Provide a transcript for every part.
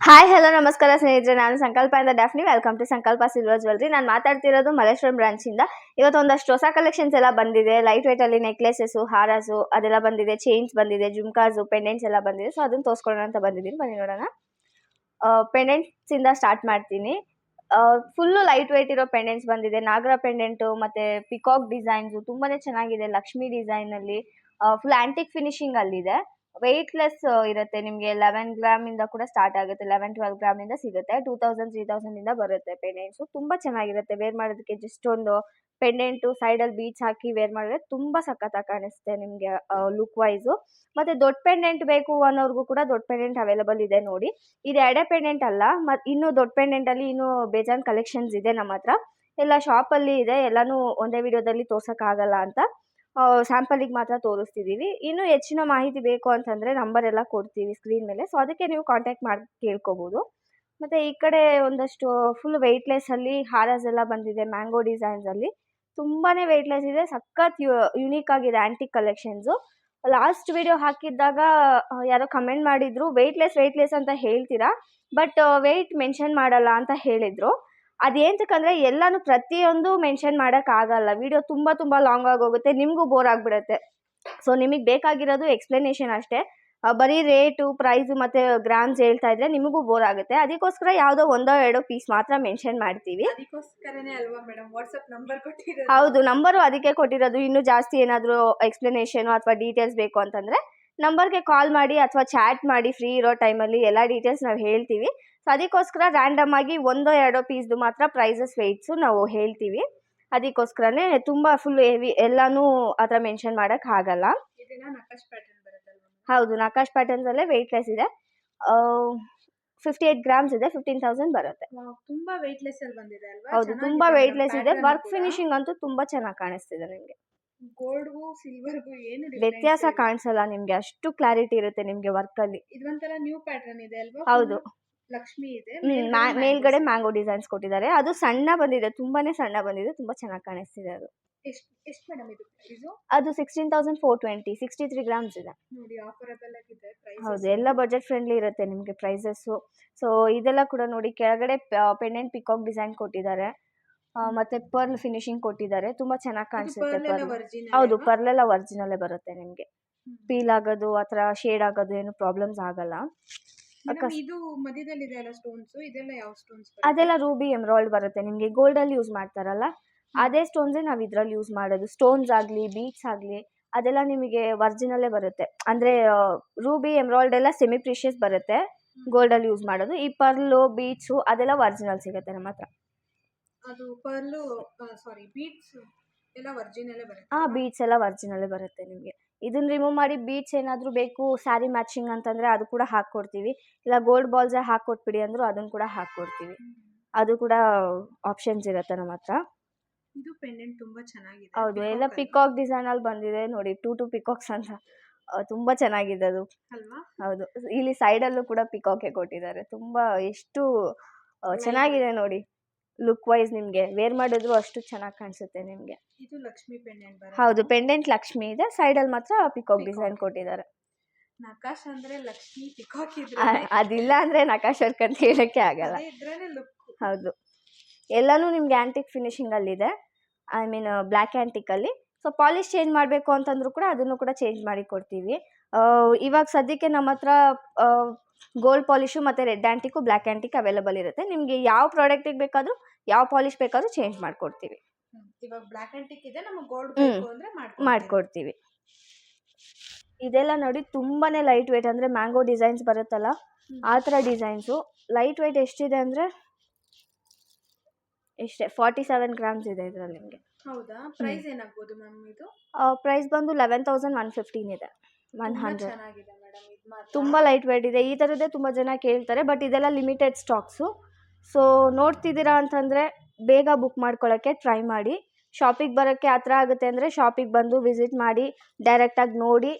Hi hello ನಮಸ್ಕಾರ ಸ್ನೇಹಿತರೆ, ನಾನು ಸಂಕಲ್ಪದಿಂದ ಡ್ಯಾಫ್ನಿ. ವೆಲ್ಕಮ್ ಟು ಸಂಕಲ್ಪ ಸಿಲ್ವರ್ ಜ್ಯುವೆಲ್ರಿ. ನಾನು ಮಾತಾಡ್ತಿರೋದು ಮಲ್ಲೇಶ್ವರಂ ಬ್ರಾಂಚಿಂದ. ಇವತ್ತು ಒಂದಷ್ಟು ಹೊಸ ಕಲೆಕ್ಷನ್ಸ್ ಎಲ್ಲ ಬಂದಿದೆ. ಲೈಟ್ ವೇಟ್ ಅಲ್ಲಿ ನೆಕ್ಲೆಸಸ್, ಹಾರಾಸು ಅದೆಲ್ಲ ಬಂದಿದೆ, ಚೈನ್ಸ್ ಬಂದಿದೆ, ಜುಮ್ಕಾಸು, ಪೆಂಡೆಂಟ್ಸ್ ಎಲ್ಲ ಬಂದಿದೆ. ಸೊ ಅದನ್ನ ತೋರಿಸ್ಕೊಳ್ಳೋಣ ಅಂತ ಬಂದಿದ್ದೀನಿ. ಬನ್ನಿ ನೋಡೋಣ. ಪೆಂಡೆಂಟ್ಸ್ ಇಂದ ಸ್ಟಾರ್ಟ್ ಮಾಡ್ತೀನಿ. ಫುಲ್ಲು ಲೈಟ್ ವೇಟ್ ಇರೋ ಪೆಂಡೆಂಟ್ಸ್ ಬಂದಿದೆ. ನಾಗರ ಪೆಂಡೆಂಟು ಮತ್ತೆ ಪಿಕಾಕ್ ಡಿಸೈನ್ಸ್ ತುಂಬಾನೇ ಚೆನ್ನಾಗಿದೆ. ಲಕ್ಷ್ಮಿ ಡಿಸೈನ್ ಅಲ್ಲಿ ಫುಲ್ ಆಂಟಿಕ್ ಫಿನಿಶಿಂಗ್ ಅಲ್ಲಿದೆ. ವೆಯ್ಟ್ಲೆಸ್ ಇರುತ್ತೆ. ನಿಮಗೆ 11 ಗ್ರಾಮ್ ಇಂದ ಕೂಡ ಸ್ಟಾರ್ಟ್ ಆಗುತ್ತೆ. 11-12 ಗ್ರಾಮ್ ಇಂದ ಸಿಗುತ್ತೆ. 2000-3000 ಇಂದ ಬರುತ್ತೆ ಪೆಂಡೆಂಟ್ಸ್. ತುಂಬಾ ಚೆನ್ನಾಗಿರುತ್ತೆ ವೇರ್ ಮಾಡೋದಕ್ಕೆ. ಜಸ್ಟ್ ಒಂದು ಪೆಂಡೆಂಟು ಸೈಡ್ ಅಲ್ಲಿ ಬೀಡ್ಸ್ ಹಾಕಿ ವೇರ್ ಮಾಡಿದ್ರೆ ತುಂಬಾ ಸಖತ್ತಾಗಿ ಕಾಣಿಸುತ್ತೆ ನಿಮಗೆ ಲುಕ್ ವೈಸು. ಮತ್ತೆ ದೊಡ್ಡ ಪೆಂಡೆಂಟ್ ಬೇಕು ಅನ್ನೋರ್ಗೂ ಕೂಡ ದೊಡ್ಡ ಪೆಂಡೆಂಟ್ ಅವೈಲೇಬಲ್ ಇದೆ ನೋಡಿ. ಇದು ಎಡೆ ಪೆಂಡೆಂಟ್ ಅಲ್ಲ, ಇನ್ನು ದೊಡ್ಡ ಪೆಂಡೆಂಟ್ ಅಲ್ಲಿ ಇನ್ನೂ ಬೇಜಾನ್ ಕಲೆಕ್ಷನ್ಸ್ ಇದೆ ನಮ್ಮ ಹತ್ರ. ಎಲ್ಲ ಶಾಪ್ ಅಲ್ಲಿ ಇದೆ. ಎಲ್ಲಾನು ಒಂದೇ ವಿಡಿಯೋದಲ್ಲಿ ತೋರ್ಸಕ್ ಆಗಲ್ಲ ಅಂತ ಸ್ಯಾಂಪಲಿಗೆ ಮಾತ್ರ ತೋರಿಸ್ತಿದೀವಿ. ಇನ್ನು ಹೆಚ್ಚಿನ ಮಾಹಿತಿ ಬೇಕು ಅಂತಂದ್ರೆ ನಂಬರ್ ಎಲ್ಲ ಕೊಡ್ತೀವಿ ಸ್ಕ್ರೀನ್ ಮೇಲೆ. ಸೊ ಅದಕ್ಕೆ ನೀವು ಕಾಂಟ್ಯಾಕ್ಟ್ ಮಾಡಿ ಕೇಳ್ಕೋಬಹುದು. ಮತ್ತೆ ಈ ಕಡೆ ಒಂದಷ್ಟು ಫುಲ್ ವೆಯ್ಟ್ಲೆಸ್ ಅಲ್ಲಿ ಹಾರಾಸ್ ಎಲ್ಲ ಬಂದಿದೆ. ಮ್ಯಾಂಗೋ ಡಿಸೈನ್ಸ್ ಅಲ್ಲಿ ತುಂಬಾನೇ ವೆಯ್ಟ್ಲೆಸ್ ಇದೆ. ಸಖತ್ ಯುನೀಕ್ ಆಗಿದೆ ಆಂಟಿಕ್ ಕಲೆಕ್ಷನ್ಸ್. ಲಾಸ್ಟ್ ವಿಡಿಯೋ ಹಾಕಿದ್ದಾಗ ಯಾರೋ ಕಮೆಂಟ್ ಮಾಡಿದ್ರು ವೆಯ್ಟ್ಲೆಸ್ ಅಂತ ಹೇಳ್ತೀರಾ, ಬಟ್ ವೆಯ್ಟ್ ಮೆನ್ಷನ್ ಮಾಡಲ್ಲ ಅಂತ ಹೇಳಿದ್ರು. ಅದೇಂತಕ್ಕಂದ್ರೆ ಎಲ್ಲಾನು ಪ್ರತಿಯೊಂದು ಮೆನ್ಷನ್ ಮಾಡಕ್ ಆಗಲ್ಲ. ವಿಡಿಯೋ ತುಂಬಾ ಲಾಂಗ್ ಆಗೋಗುತ್ತೆ, ನಿಮ್ಗೂ ಬೋರ್ ಆಗ್ಬಿಡುತ್ತೆ. ಸೊ ನಿಮಗೆ ಬೇಕಾಗಿರೋದು ಎಕ್ಸ್ಪ್ಲನೇಷನ್ ಅಷ್ಟೇ. ಬರೀ ರೇಟು ಪ್ರೈಸ್ ಮತ್ತೆ ಗ್ರಾಮ್ಸ್ ಹೇಳ್ತಾ ಇದ್ರೆ ನಿಮಗೂ ಬೋರ್ ಆಗುತ್ತೆ. ಅದಕ್ಕೋಸ್ಕರ ಯಾವುದೋ ಒಂದೋ ಎರಡೋ ಪೀಸ್ ಮಾತ್ರ ಮೆನ್ಷನ್ ಮಾಡ್ತೀವಿ. ಅದಕ್ಕೋಸ್ಕರನೇ ಅಲ್ವಾ ಮೇಡಮ್ ವಾಟ್ಸ್ಆಪ್ ನಂಬರ್ ಕೊಟ್ಟಿರೋದು? ಹೌದು, ನಂಬರು ಅದಕ್ಕೆ ಕೊಟ್ಟಿರೋದು. ಇನ್ನೂ ಜಾಸ್ತಿ ಏನಾದರೂ ಎಕ್ಸ್ಪ್ಲನೇಷನ್ ಅಥವಾ ಡೀಟೇಲ್ಸ್ ಬೇಕು ಅಂತಂದ್ರೆ ನಂಬರ್ಗೆ ಕಾಲ್ ಮಾಡಿ ಅಥವಾ ಚಾಟ್ ಮಾಡಿ. ಫ್ರೀ ಇರೋ ಟೈಮಲ್ಲಿ ಎಲ್ಲ ಡೀಟೇಲ್ಸ್ ನಾವು ಹೇಳ್ತೀವಿ. ಸೊ ಅದಕ್ಕೋಸ್ಕರ ರ್ಯಾಂಡಮ್ ಆಗಿ ಒಂದೋ ಎರಡೋ ಪೀಸ್ದು ಮಾತ್ರ ಪ್ರೈಸಸ್ ವೆಯ್ಟ್ಸು ನಾವು ಹೇಳ್ತೀವಿ. ಅದಕ್ಕೋಸ್ಕರನೇ ತುಂಬ ಫುಲ್ ಹೆವಿ ಎಲ್ಲಾನು ಆ ಥರ ಮೆನ್ಷನ್ ಮಾಡೋಕ್ಕೆ ಆಗಲ್ಲ. ಇದೆಲ್ಲ ನಕಾಶ್ ಪ್ಯಾಟರ್ನ್ ಬರುತ್ತಲ್ವಾ? ಹೌದು, ನಕಾಶ್ ಪ್ಯಾಟರ್ನ್ಸಲ್ಲೇ ವೆಯ್ಟ್ಲೆಸ್ ಇದೆ. 58 ಗ್ರಾಮ್ಸ್ ಇದೆ. 15,000 ಬರುತ್ತೆ. ತುಂಬಾ ವೆಯ್ಟ್ಲೆಸ್ ಅಲ್ಲಿ ಬಂದಿದೆ ಅಲ್ವಾ? ಹೌದು, ತುಂಬಾ ವೆಯ್ಟ್ಲೆಸ್ ಇದೆ. ವರ್ಕ್ ಫಿನಿಶಿಂಗ್ ಅಂತೂ ತುಂಬಾ ಚೆನ್ನಾಗಿ ಕಾಣಿಸ್ತಿದೆ ನಿಮಗೆ. ಗೋಲ್ಡ್ಗೂ ಸಿಲ್ವರ್ಗೂ ಏನು ವ್ಯತ್ಯಾಸ ಕಾಣಿಸಲ್ಲ ನಿಮ್ಗೆ. ಅಷ್ಟು ಕ್ಲಾರಿಟಿ ಇರುತ್ತೆ ನಿಮ್ಗೆ ವರ್ಕ್ ಅಲ್ಲಿ. ಇದೊಂಥರ ನ್ಯೂ ಪ್ಯಾಟರ್ನ್ ಇದೆ ಅಲ್ವಾ? ಹೌದು, ಲಕ್ಷ್ಮಿ ಇದೆ. ಮೇಲ್ಗಡೆ ಮ್ಯಾಂಗೋ ಡಿಸೈನ್ಸ್ ಕೊಟ್ಟಿದ್ದಾರೆ. ಅದು ಸಣ್ಣ ಬಂದಿದೆ, ತುಂಬಾನೇ ಸಣ್ಣ ಬಂದಿದೆ. ತುಂಬಾ ಚೆನ್ನಾಗಿ ಕಾಣಿಸ್ತಿದೆ ಅದು. ಎಷ್ಟು ಮೇಡಮ್ ಇದು ಪ್ರೈಸ್? ಅದು 16,420. 63 ಗ್ರಾಮ್ಸ್ ಇದೆ ನೋಡಿ, ಆಫರಬಲ್ ಆಗಿದೆ ಪ್ರೈಸ್. ಹೌದು, ಎಲ್ಲ ಬಜೆಟ್ ಫ್ರೆಂಡ್ಲಿ ಇರುತ್ತೆ ನಿಮಗೆ ಪ್ರೈಸಸ್. ಸೊ ಇದೆಲ್ಲ ಕೂಡ ನೋಡಿ, ಕೆಳಗಡೆ ಪೆಂಡೆಂಟ್ ಪಿಕಾಕ್ ಡಿಸೈನ್ ಕೊಟ್ಟಿದ್ದಾರೆ. ಮತ್ತೆ ಪರ್ಲ್ ಫಿನಿಶಿಂಗ್ ಕೊಟ್ಟಿದ್ದಾರೆ. ತುಂಬಾ ಚೆನ್ನಾಗಿ ಕಾಣಿಸುತ್ತೆ ಪರ್ಲ್. ಹೌದು, ಪರ್ಲ್ ಎಲ್ಲ ಒರಿಜಿನಲ್ಲೇ ಬರುತ್ತೆ ನಿಮಗೆ. ಪೀಲ್ ಆಗೋದು ಅಥವಾ ಶೇಡ್ ಆಗೋದು ಏನು ಪ್ರಾಬ್ಲಮ್ಸ್ ಆಗಲ್ಲ. ಇದು ಮಧ್ಯದಲ್ಲಿ ಇದೆ ಅಲ್ಲ ಸ್ಟೋನ್ಸ್, ಇದೆಲ್ಲ ಯಾವ ಸ್ಟೋನ್ಸ್? ಅದೆಲ್ಲ ರೂಬಿ ಎಮ್ರಾಲ್ಡ್ ಬರುತ್ತೆ ನಿಮಗೆ. ಗೋಲ್ಡ್ ಅಲ್ಲಿ ಯೂಸ್ ಮಾಡ್ತಾರಲ್ಲ ಅದೇ ಸ್ಟೋನ್ಸ್ ನಾವು ಇದ್ರಲ್ಲಿ ಯೂಸ್ ಮಾಡೋದು. ಸ್ಟೋನ್ಸ್ ಆಗಲಿ ಬೀಡ್ಸ್ ಆಗಲಿ ಅದೆಲ್ಲ ನಿಮಗೆ ಒರಿಜಿನಲ್ಲೇ ಬರುತ್ತೆ. ಅಂದ್ರೆ ರೂಬಿ ಎಮ್ರಾಲ್ಡ್ ಎಲ್ಲ ಸೆಮಿ ಪ್ರೀಶಿಯಸ್ ಬರುತ್ತೆ, ಗೋಲ್ಡ್ ಅಲ್ಲಿ ಯೂಸ್ ಮಾಡೋದು. ಈ ಪರ್ಲು ಬೀಡ್ಸು ಅದೆಲ್ಲ ಒರಿಜಿನಲ್ ಸಿಗುತ್ತೆ ನಮ್ಮ ಹತ್ರ. ಅದು ಪರ್ಲು ಬೀಡ್ಸ್ ಎಲ್ಲ ಒರಿಜಿನಲ್ಲೇ ಬರುತ್ತೆ. ಬೀಡ್ಸ್ ಎಲ್ಲ ಒರಿಜಿನಲ್ಲೇ ಬರುತ್ತೆ ನಿಮಗೆ. ಇದನ್ನ ರಿಮೂವ್ ಮಾಡಿ ಬೀಡ್ಸ್ ಏನಾದರೂ ಬೇಕು ಸ್ಯಾರಿ ಮ್ಯಾಚಿಂಗ್ ಅಂತಂದ್ರೆ ಅದು ಕೂಡ ಹಾಕ್ಕೊಡ್ತೀವಿ. ಇಲ್ಲ ಗೋಲ್ಡ್ ಬಾಲ್ಸ್ ಹಾಕ್ಕೊಟ್ಬಿಡಿ ಅಂದ್ರು ಅದನ್ನು ಕೂಡ ಹಾಕ್ಕೊಡ್ತೀವಿ. ಅದು ಕೂಡ ಆಪ್ಷನ್ಸ್ ಇರುತ್ತೆ ನಮ್ಮ ಹತ್ರ. ಇದು ಪೆಂಡೆಂಟ್ ತುಂಬಾ ಚೆನ್ನಾಗಿದೆ. ಹೌದು, ಎಲ್ಲ ಪಿಕಾಕ್ ಡಿಸೈನ್ ಅಲ್ಲಿ ಬಂದಿದೆ ನೋಡಿ. 2 ಪಿಕಾಕ್ಸ್ ಅಂತ ತುಂಬಾ ಚೆನ್ನಾಗಿದೆ ಅದು ಅಲ್ವಾ? ಹೌದು, ಇಲ್ಲಿ ಸೈಡ್ ಅಲ್ಲೂ ಕೂಡ ಪಿಕಾಕೆ ಕೊಟ್ಟಿದ್ದಾರೆ. ತುಂಬಾ ಎಷ್ಟು ಚೆನ್ನಾಗಿದೆ ನೋಡಿ. ಲುಕ್ ವೈಸ್ ನಿಮ್ಗೆ ವೇರ್ ಮಾಡಿದ್ರು ಅಷ್ಟು ಚೆನ್ನಾಗಿ ಕಾಣಿಸುತ್ತೆ ನಿಮ್ಗೆ. ಇದು ಲಕ್ಷ್ಮಿ ಪೆಂಡೆಂಟ್ ಬರುತ್ತೆ. ಹೌದು, ಪೆಂಡೆಂಟ್ ಲಕ್ಷ್ಮಿ ಇದೆ. ಸೈಡ್ ಅಲ್ಲಿ ಮಾತ್ರ ಪಿಕಾಕ್ ಡಿಸೈನ್ ಕೊಟ್ಟಿದ್ದಾರೆ. ನಕಾಶ್ ಅಂದ್ರೆ ಲಕ್ಷ್ಮಿ, ಪಿಕಾಕ್ ಅದಿಲ್ಲ ಅಂದ್ರೆ ನಕಾಶ್ ವರ್ಕ್ ಅಂತ ಹೇಳಕ್ಕೆ ಆಗಲ್ಲ. ಹೌದು, ಎಲ್ಲಾನು ನಿಮ್ಗೆ ಆಂಟಿಕ್ ಫಿನಿಶಿಂಗ್ ಅಲ್ಲಿ ಇದೆ. ಐ ಮೀನ್ ಬ್ಲ್ಯಾಕ್ ಆಂಟಿಕ್ ಅಲ್ಲಿ. ಸೊ ಪಾಲಿಶ್ ಚೇಂಜ್ ಮಾಡಬೇಕು ಅಂತಂದ್ರೂ ಕೂಡ ಅದನ್ನು ಕೂಡ ಚೇಂಜ್ ಮಾಡಿ ಕೊಡ್ತೀವಿ. ಇವಾಗ ಸದ್ಯಕ್ಕೆ ನಮ್ಮ ಹತ್ರ ಗೋಲ್ಡ್ ಪಾಲಿಶು ಮತ್ತೆ red antique black antique available ಇರುತ್ತೆ. ನಿಮ್ಗೆ ಯಾವ ಪ್ರಾಡಕ್ಟಿಗೆ ಬೇಕಾದ್ರೂ ಯಾವ ಪಾಲಿಶ್ ಬೇಕಾದ್ರೂ ಚೇಂಜ್ ಮಾಡ್ಕೊಡ್ತೀವಿ. ಇವಾಗ ಬ್ಲ್ಯಾಕ್ ಆಂಟಿಕ್ ಇದೆ, ನಮಗೆ ಗೋಲ್ಡ್ ಬೇಕು ಅಂದ್ರೆ ಮಾಡ್ಕೊಡ್ತೀವಿ. ಇದೆಲ್ಲ ನೋಡಿ ತುಂಬಾನೇ ಲೈಟ್ ವೇಟ್. ಅಂದ್ರೆ ಮ್ಯಾಂಗೋ ಡಿಸೈನ್ಸ್ ಬರುತ್ತಲ್ಲ ಆ ಥರ ಡಿಸೈನ್ಸು. ಲೈಟ್ ವೇಟ್ ಎಷ್ಟಿದೆ ಅಂದ್ರೆ ಎಷ್ಟೇ 47 ಗ್ರಾಮ್ಸ್ ಇದೆ ಇದರಲ್ಲಿ ನಿಮಗೆ. ಹೌದಾ? ಪ್ರೈಸ್ ಏನಾಗ್ಬೋದು ಮ್ಯಾಮ್ ಇದು? ಪ್ರೈಸ್ ಬಂದು 11,115 ಇದೆ. 100 ಚೆನ್ನಾಗಿದೆ ಮೇಡಮ್. ಇದು ಮಾತ್ರ ತುಂಬ ಲೈಟ್ ವೇಟ್ ಇದೆ. ಈ ಥರದ್ದೇ ತುಂಬ ಜನ ಕೇಳ್ತಾರೆ, ಬಟ್ ಇದೆಲ್ಲ ಲಿಮಿಟೆಡ್ ಸ್ಟಾಕ್ಸು. ಸೊ ನೋಡ್ತಿದ್ದೀರಾ ಅಂತಂದರೆ ಬೇಗ ಬುಕ್ ಮಾಡ್ಕೊಳ್ಳೋಕ್ಕೆ ಟ್ರೈ ಮಾಡಿ. ಶಾಪಿಗೆ ಬರೋಕ್ಕೆ ಹತ್ರ ಆಗುತ್ತೆ ಅಂದರೆ ಶಾಪಿಗೆ ಬಂದು ವಿಸಿಟ್ ಮಾಡಿ ಡೈರೆಕ್ಟಾಗಿ ನೋಡಿ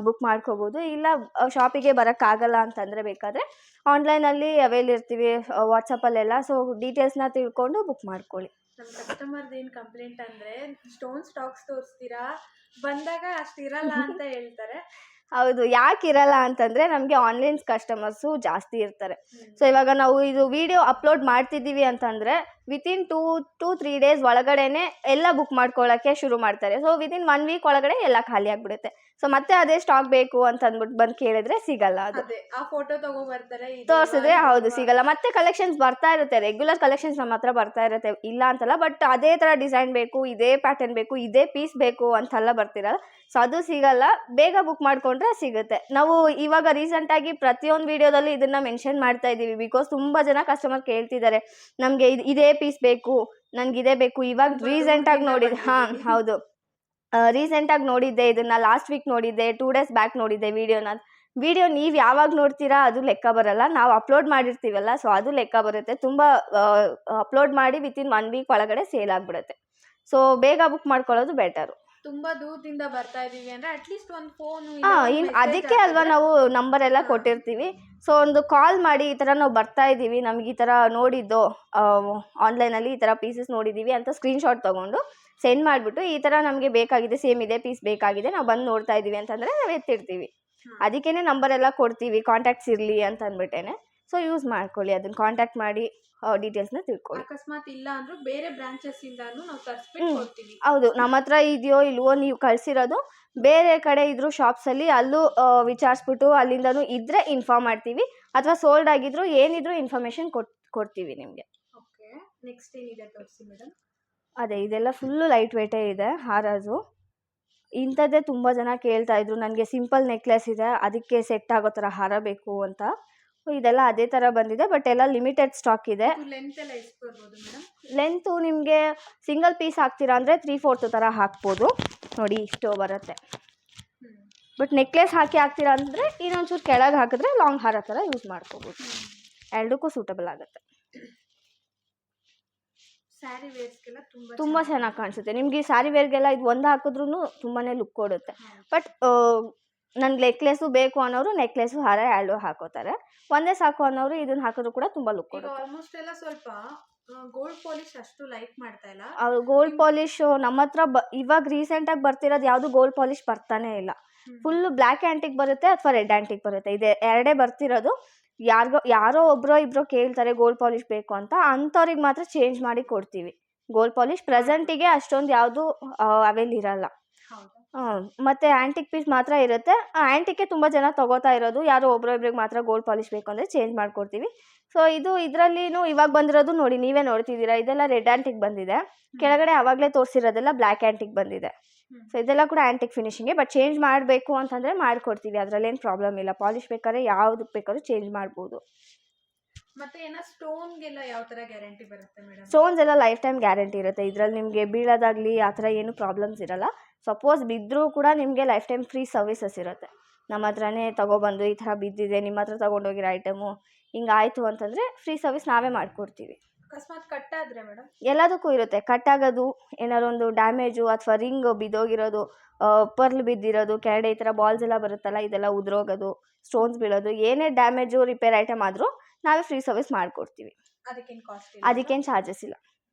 ಬುಕ್ ಮಾಡ್ಕೋಬೋದು. ಇಲ್ಲ ಶಾಪಿಗೆ ಬರೋಕ್ಕಾಗಲ್ಲ ಅಂತಂದರೆ ಬೇಕಾದರೆ ಆನ್ಲೈನಲ್ಲಿ ಅವೈಲ್ ಇರ್ತೀವಿ ವಾಟ್ಸಪ್ಪಲ್ಲೆಲ್ಲ. ಸೊ ಡೀಟೇಲ್ಸ್ನ ತಿಳ್ಕೊಂಡು ಬುಕ್ ಮಾಡ್ಕೊಳ್ಳಿ. ನಮ್ಮ ಕಸ್ಟಮರ್ದು ಏನು ಕಂಪ್ಲೇಂಟ್ ಅಂದರೆ ಸ್ಟೋನ್ ಸ್ಟಾಕ್ಸ್ ತೋರಿಸ್ತೀರಾ, ಬಂದಾಗ ಅಷ್ಟು ಇರಲ್ಲ ಅಂತ ಹೇಳ್ತಾರೆ. ಹೌದು, ಯಾಕೆ ಇರಲ್ಲ ಅಂತಂದರೆ ನಮಗೆ ಆನ್ಲೈನ್ ಕಸ್ಟಮರ್ಸು ಜಾಸ್ತಿ ಇರ್ತಾರೆ. ಸೊ ಇವಾಗ ನಾವು ಇದು ವಿಡಿಯೋ ಅಪ್ಲೋಡ್ ಮಾಡ್ತಿದ್ದೀವಿ ಅಂತಂದರೆ ವಿತಿನ್ 2-3 ಡೇಸ್ ಒಳಗಡೆನೆ ಎಲ್ಲ ಬುಕ್ ಮಾಡ್ಕೊಳ್ಳೋಕ್ಕೆ ಶುರು ಮಾಡ್ತಾರೆ. ಸೊ ವಿತಿನ್ 1 ವೀಕ್ ಒಳಗಡೆ ಎಲ್ಲ ಖಾಲಿ ಆಗಿಬಿಡುತ್ತೆ. ಸೊ ಮತ್ತೆ ಅದೇ ಸ್ಟಾಕ್ ಬೇಕು ಅಂತ ಅಂದ್ಬಿಟ್ಟು ಬಂದು ಕೇಳಿದ್ರೆ ಸಿಗಲ್ಲ. ಅದು ಆ ಫೋಟೋ ತಗೋ ಬರ್ತಾರೆ, ತೋರಿಸಿದ್ರೆ ಹೌದು ಸಿಗಲ್ಲ. ಮತ್ತೆ ಕಲೆಕ್ಷನ್ಸ್ ಬರ್ತಾ ಇರುತ್ತೆ, ರೆಗ್ಯುಲರ್ ಕಲೆಕ್ಷನ್ಸ್ ನಮ್ಮ ಹತ್ರ ಬರ್ತಾ ಇರುತ್ತೆ, ಇಲ್ಲ ಅಂತಲ್ಲ. ಬಟ್ ಅದೇ ಥರ ಡಿಸೈನ್ ಬೇಕು, ಇದೇ ಪ್ಯಾಟರ್ನ್ ಬೇಕು, ಇದೇ ಪೀಸ್ ಬೇಕು ಅಂತೆಲ್ಲ ಬರ್ತಿರಲ್ಲ. ಸೊ ಅದು ಸಿಗಲ್ಲ. ಬೇಗ ಬುಕ್ ಮಾಡಿಕೊಂಡ್ರೆ ಸಿಗುತ್ತೆ. ನಾವು ಇವಾಗ ರೀಸೆಂಟಾಗಿ ಪ್ರತಿಯೊಂದು ವೀಡಿಯೋದಲ್ಲಿ ಇದನ್ನು ಮೆನ್ಷನ್ ಮಾಡ್ತಾ ಇದ್ದೀವಿ. ಬಿಕಾಸ್ ತುಂಬ ಜನ ಕಸ್ಟಮರ್ ಕೇಳ್ತಿದ್ದಾರೆ, ನಮಗೆ ಇದೇ ಪೀಸ್ ಬೇಕು, ನನಗೆ ಇದೇ ಬೇಕು. ಇವಾಗ ರೀಸೆಂಟಾಗಿ ನೋಡಿದ್ದು, ಹಾಂ ಹೌದು, ರೀಸೆಂಟಾಗಿ ನೋಡಿದ್ದೆ ಇದನ್ನು, ಲಾಸ್ಟ್ ವೀಕ್ ನೋಡಿದ್ದೆ, 2 ಡೇಸ್ ಬ್ಯಾಕ್ ನೋಡಿದ್ದೆ ವಿಡಿಯೋ ನೀವು ಯಾವಾಗ ನೋಡ್ತೀರಾ ಅದು ಲೆಕ್ಕ ಬರಲ್ಲ, ನಾವು ಅಪ್ಲೋಡ್ ಮಾಡಿರ್ತೀವಲ್ಲ, ಸೊ ಅದು ಲೆಕ್ಕ ಬರುತ್ತೆ. ತುಂಬ ಅಪ್ಲೋಡ್ ಮಾಡಿ ವಿತಿನ್ 1 ವೀಕ್ ಒಳಗಡೆ ಸೇಲ್ ಆಗಿಬಿಡುತ್ತೆ. ಸೊ ಬೇಗ ಬುಕ್ ಮಾಡ್ಕೊಳ್ಳೋದು ಬೆಟರು. ತುಂಬಾ ದೂರದಿಂದ ಬರ್ತಾ ಇದೀವಿ ಅಂದ್ರೆ ಅಟ್ಲೀಸ್ಟ್ ಒಂದು ಫೋನ್, ಅದಕ್ಕೆ ಅಲ್ವಾ ನಾವು ನಂಬರ್ ಎಲ್ಲ ಕೊಟ್ಟಿರ್ತೀವಿ. ಸೊ ಒಂದು ಕಾಲ್ ಮಾಡಿ, ಈ ಥರ ನಾವು ಬರ್ತಾ ಇದ್ದೀವಿ, ನಮ್ಗೆ ಈ ಥರ ನೋಡಿದ್ದು ಆನ್ಲೈನಲ್ಲಿ ಈ ಥರ ಪೀಸಸ್ ನೋಡಿದ್ದೀವಿ ಅಂತ ಸ್ಕ್ರೀನ್ಶಾಟ್ ತೊಗೊಂಡು ಸೆಂಡ್ ಮಾಡಿಬಿಟ್ಟು, ಈ ಥರ ನಮಗೆ ಬೇಕಾಗಿದೆ, ಸೇಮ್ ಇದೇ ಪೀಸ್ ಬೇಕಾಗಿದೆ, ನಾವು ಬಂದು ನೋಡ್ತಾ ಇದ್ದೀವಿ ಅಂತಂದರೆ ನಾವು ಎತ್ತಿರ್ತೀವಿ. ಅದಕ್ಕೇ ನಂಬರೆಲ್ಲ ಕೊಡ್ತೀವಿ, ಕಾಂಟ್ಯಾಕ್ಟ್ಸ್ ಇರಲಿ ಅಂತ ಅಂದ್ಬಿಟ್ಟೇನೆ. ಸೊ ಯೂಸ್ ಮಾಡ್ಕೊಳ್ಳಿ, ಅದನ್ನು ಕಾಂಟ್ಯಾಕ್ಟ್ ಮಾಡಿ ಡೀಟೇಲ್ಸ್ನ ತಿಳ್ಕೊಳ್ಳಿ. ಅಕಸ್ಮಾತ್ ಇಲ್ಲ ಅಂದ್ರೂ ಬೇರೆ ಬ್ರಾಂಚಸ್ ಇಂದಾನು ನಾವು ತರಿಸ್ಬಿಟ್ಟು ಕೊಡ್ತೀವಿ. ಹೌದು, ನಮ್ಮ ಹತ್ರ ಇದೆಯೋ ಇಲ್ವೋ ನೀವು ಕಳಿಸಿರೋದು ಬೇರೆ ಕಡೆ ಇದ್ರು ಶಾಪ್ಸಲ್ಲಿ, ಅಲ್ಲೂ ವಿಚಾರಿಸ್ಬಿಟ್ಟು ಅಲ್ಲಿಂದನೂ ಇದ್ದರೆ ಇನ್ಫಾರ್ಮ್ ಮಾಡ್ತೀವಿ, ಅಥವಾ ಸೋಲ್ಡ್ ಆಗಿದ್ರು ಏನಿದ್ರು ಇನ್ಫಾರ್ಮೇಷನ್ ಕೊಡ್ತೀವಿ ನಿಮಗೆ. ಓಕೆ, ನೆಕ್ಸ್ಟ್ ಏನಿದೆ ತೋರಿಸಿ ಮೇಡಮ್. ಅದೇ ಇದೆಲ್ಲ ಫುಲ್ಲು ಲೈಟ್ ವೇಟೇ ಇದೆ ಹಾರಾಜು. ಇಂಥದ್ದೇ ತುಂಬ ಜನ ಕೇಳ್ತಾ ಇದ್ರು, ನನಗೆ ಸಿಂಪಲ್ ನೆಕ್ಲೆಸ್ ಇದೆ, ಅದಕ್ಕೆ ಸೆಟ್ ಆಗೋ ಥರ ಹಾರ ಬೇಕು ಅಂತ. ಇದೆಲ್ಲ ಅದೇ ಥರ ಬಂದಿದೆ, ಬಟ್ ಎಲ್ಲ ಲಿಮಿಟೆಡ್ ಸ್ಟಾಕ್ ಇದೆ. ಲೆಂತ್ ಎಲ್ಲ ಎಷ್ಟು ಬರ್ಬೋದು ಮೇಡಮ್? ಲೆಂತು ನಿಮಗೆ ಸಿಂಗಲ್ ಪೀಸ್ ಹಾಕ್ತೀರಾ ಅಂದರೆ 3/4 ಥರ ಹಾಕ್ಬೋದು. ನೋಡಿ ಇಷ್ಟು ಬರುತ್ತೆ. ಬಟ್ ನೆಕ್ಲೆಸ್ ಹಾಕ್ತೀರಾ ಅಂದರೆ ಇನ್ನೊಂಚೂರು ಕೆಳಗೆ ಹಾಕಿದ್ರೆ ಲಾಂಗ್ ಹಾರ ಥರ ಯೂಸ್ ಮಾಡ್ಕೋಬೋದು. ಎರಡಕ್ಕೂ ಸೂಟಬಲ್ ಆಗುತ್ತೆ. ಸ್ಯಾರಿ ವೇರ್ಸ್ಗೆಲ್ಲ ತುಂಬ ಚೆನ್ನಾಗಿ ಕಾಣಿಸುತ್ತೆ. ನಿಮಗೆ ಈ ಸ್ಯಾರಿ ವೇರ್ಗೆಲ್ಲ ಇದು ಒಂದು ಹಾಕಿದ್ರೂ ತುಂಬಾ ಲುಕ್ ಕೊಡುತ್ತೆ. ಬಟ್ ನನಗೆ ನೆಕ್ಲೆಸ್ಸು ಬೇಕು ಅನ್ನೋರು ನೆಕ್ಲೆಸ್ಸು ಹಾರ ಎರಡು ಹಾಕೋತಾರೆ. ಒಂದೇ ಸಾಕು ಅನ್ನೋರು ಇದನ್ನು ಹಾಕಿದ್ರು ಕೂಡ ತುಂಬ ಲುಕ್ ಕೊಡುತ್ತೆ. ಆಲ್ಮೋಸ್ಟ್ ಎಲ್ಲ ಸ್ವಲ್ಪ ಗೋಲ್ಡ್ ಪಾಲಿಶ್ ಅಷ್ಟು ಲೈಕ್ ಮಾಡ್ತಾ ಇಲ್ಲ. ಗೋಲ್ಡ್ ಪಾಲಿಶ್ ನಮ್ಮ ಹತ್ರ ಇವಾಗ ರೀಸೆಂಟಾಗಿ ಬರ್ತಿರೋದು ಯಾವುದು ಗೋಲ್ಡ್ ಪಾಲಿಶ್ ಬರ್ತಾನೆ ಇಲ್ಲ. ಫುಲ್ಲು ಬ್ಲ್ಯಾಕ್ ಆ್ಯಂಟಿಕ್ ಬರುತ್ತೆ ಅಥವಾ ರೆಡ್ ಆ್ಯಂಟಿಕ್ ಬರುತ್ತೆ, ಇದೆ ಎರಡೇ ಬರ್ತಿರೋದು. ಯಾರೋ ಒಬ್ಬರೋ ಇಬ್ಬರೋ ಕೇಳ್ತಾರೆ ಗೋಲ್ಡ್ ಪಾಲಿಶ್ ಬೇಕು ಅಂತ, ಅಂಥವ್ರಿಗೆ ಮಾತ್ರ ಚೇಂಜ್ ಮಾಡಿ ಕೊಡ್ತೀವಿ. ಗೋಲ್ಡ್ ಪಾಲಿಶ್ ಪ್ರೆಸೆಂಟಿಗೆ ಅಷ್ಟೊಂದು ಯಾವುದು ಅವೇಲ್ ಇರಲ್ಲ. ಮತ್ತು ಆ್ಯಂಟಿಕ್ ಪೀಸ್ ಮಾತ್ರ ಇರುತ್ತೆ. ಆ್ಯಂಟಿಕ್ಕೆ ತುಂಬ ಜನ ತೊಗೋತಾ ಇರೋದು, ಯಾರೋ ಒಬ್ಬರೊಬ್ರಿಗೆ ಮಾತ್ರ ಗೋಲ್ಡ್ ಪಾಲಿಶ್ ಬೇಕು ಅಂದರೆ ಚೇಂಜ್ ಮಾಡಿಕೊಡ್ತೀವಿ. ಸೊ ಇದರಲ್ಲಿನೂ ಇವಾಗ ಬಂದಿರೋದು ನೋಡಿ, ನೀವೇ ನೋಡ್ತಿದ್ದೀರಾ, ಇದೆಲ್ಲ ರೆಡ್ ಆ್ಯಂಟಿಕ್ ಬಂದಿದೆ. ಕೆಳಗಡೆ ಆವಾಗಲೇ ತೋರಿಸಿರೋದೆಲ್ಲ ಬ್ಲ್ಯಾಕ್ ಆ್ಯಂಟಿಕ್ ಬಂದಿದೆ. ಸೊ ಇದೆಲ್ಲ ಕೂಡ ಆ್ಯಂಟಿಕ್ ಫಿನಿಶಿಂಗೆ, ಬಟ್ ಚೇಂಜ್ ಮಾಡಬೇಕು ಅಂತಂದರೆ ಮಾಡಿಕೊಡ್ತೀವಿ, ಅದರಲ್ಲೇನು ಪ್ರಾಬ್ಲಮ್ ಇಲ್ಲ. ಪಾಲಿಶ್ ಬೇಕಾದ್ರೆ ಯಾವುದಕ್ಕೆ ಬೇಕಾದ್ರೂ ಚೇಂಜ್ ಮಾಡ್ಬೋದು. ಮತ್ತೆ ಏನೋ ಸ್ಟೋನ್ಗೆಲ್ಲ ಯಾವ ಥರ ಗ್ಯಾರಂಟಿ ಬರುತ್ತೆ ಮೇಡಮ್? ಸ್ಟೋನ್ಸ್ ಎಲ್ಲ ಲೈಫ್ ಟೈಮ್ ಗ್ಯಾರಂಟಿ ಇರುತ್ತೆ. ಇದರಲ್ಲಿ ನಿಮಗೆ ಬೀಳೋದಾಗಲಿ ಆ ಥರ ಏನು ಪ್ರಾಬ್ಲಮ್ಸ್ ಇರಲ್ಲ. ಸಪೋಸ್ ಬಿದ್ದರೂ ಕೂಡ ನಿಮಗೆ ಲೈಫ್ ಟೈಮ್ ಫ್ರೀ ಸರ್ವಿಸಸ್ ಇರುತ್ತೆ. ನಮ್ಮ ಹತ್ರನೇ ತೊಗೊಬಂದು ಈ ಥರ ಬಿದ್ದಿದೆ, ನಿಮ್ಮ ಹತ್ರ ತೊಗೊಂಡೋಗಿರೋ ಐಟಮು ಹಿಂಗಾಯಿತು ಅಂತಂದರೆ ಫ್ರೀ ಸರ್ವಿಸ್ ನಾವೇ ಮಾಡಿಕೊಡ್ತೀವಿ. ಅಕಸ್ಮಾತ್ ಕಟ್ಟಾದರೆ ಮೇಡಮ್? ಎಲ್ಲದಕ್ಕೂ ಇರುತ್ತೆ. ಕಟ್ಟಾಗೋದು, ಏನಾದ್ರು ಒಂದು ಡ್ಯಾಮೇಜು ಅಥವಾ ರಿಂಗ್ ಬಿದ್ದೋಗಿರೋದು, ಪರ್ಲ್ ಬಿದ್ದಿರೋದು, ಕೆಳಗಡೆ ಈ ಥರ ಬಾಲ್ಸ್ ಎಲ್ಲ ಬರುತ್ತಲ್ಲ, ಇದೆಲ್ಲ ಉದುರೋಗೋದು, ಸ್ಟೋನ್ಸ್ ಬೀಳೋದು, ಏನೇ ಡ್ಯಾಮೇಜು ರಿಪೇರ್ ಐಟಮ್ ಆದರೂ ನಾವೇ ಫ್ರೀ ಸರ್ವಿಸ್ ಮಾಡಿಕೊಡ್ತೀವಿ. ಅದಕ್ಕೇನು ಚಾರ್ಜಸ್ ಇಲ್ಲ,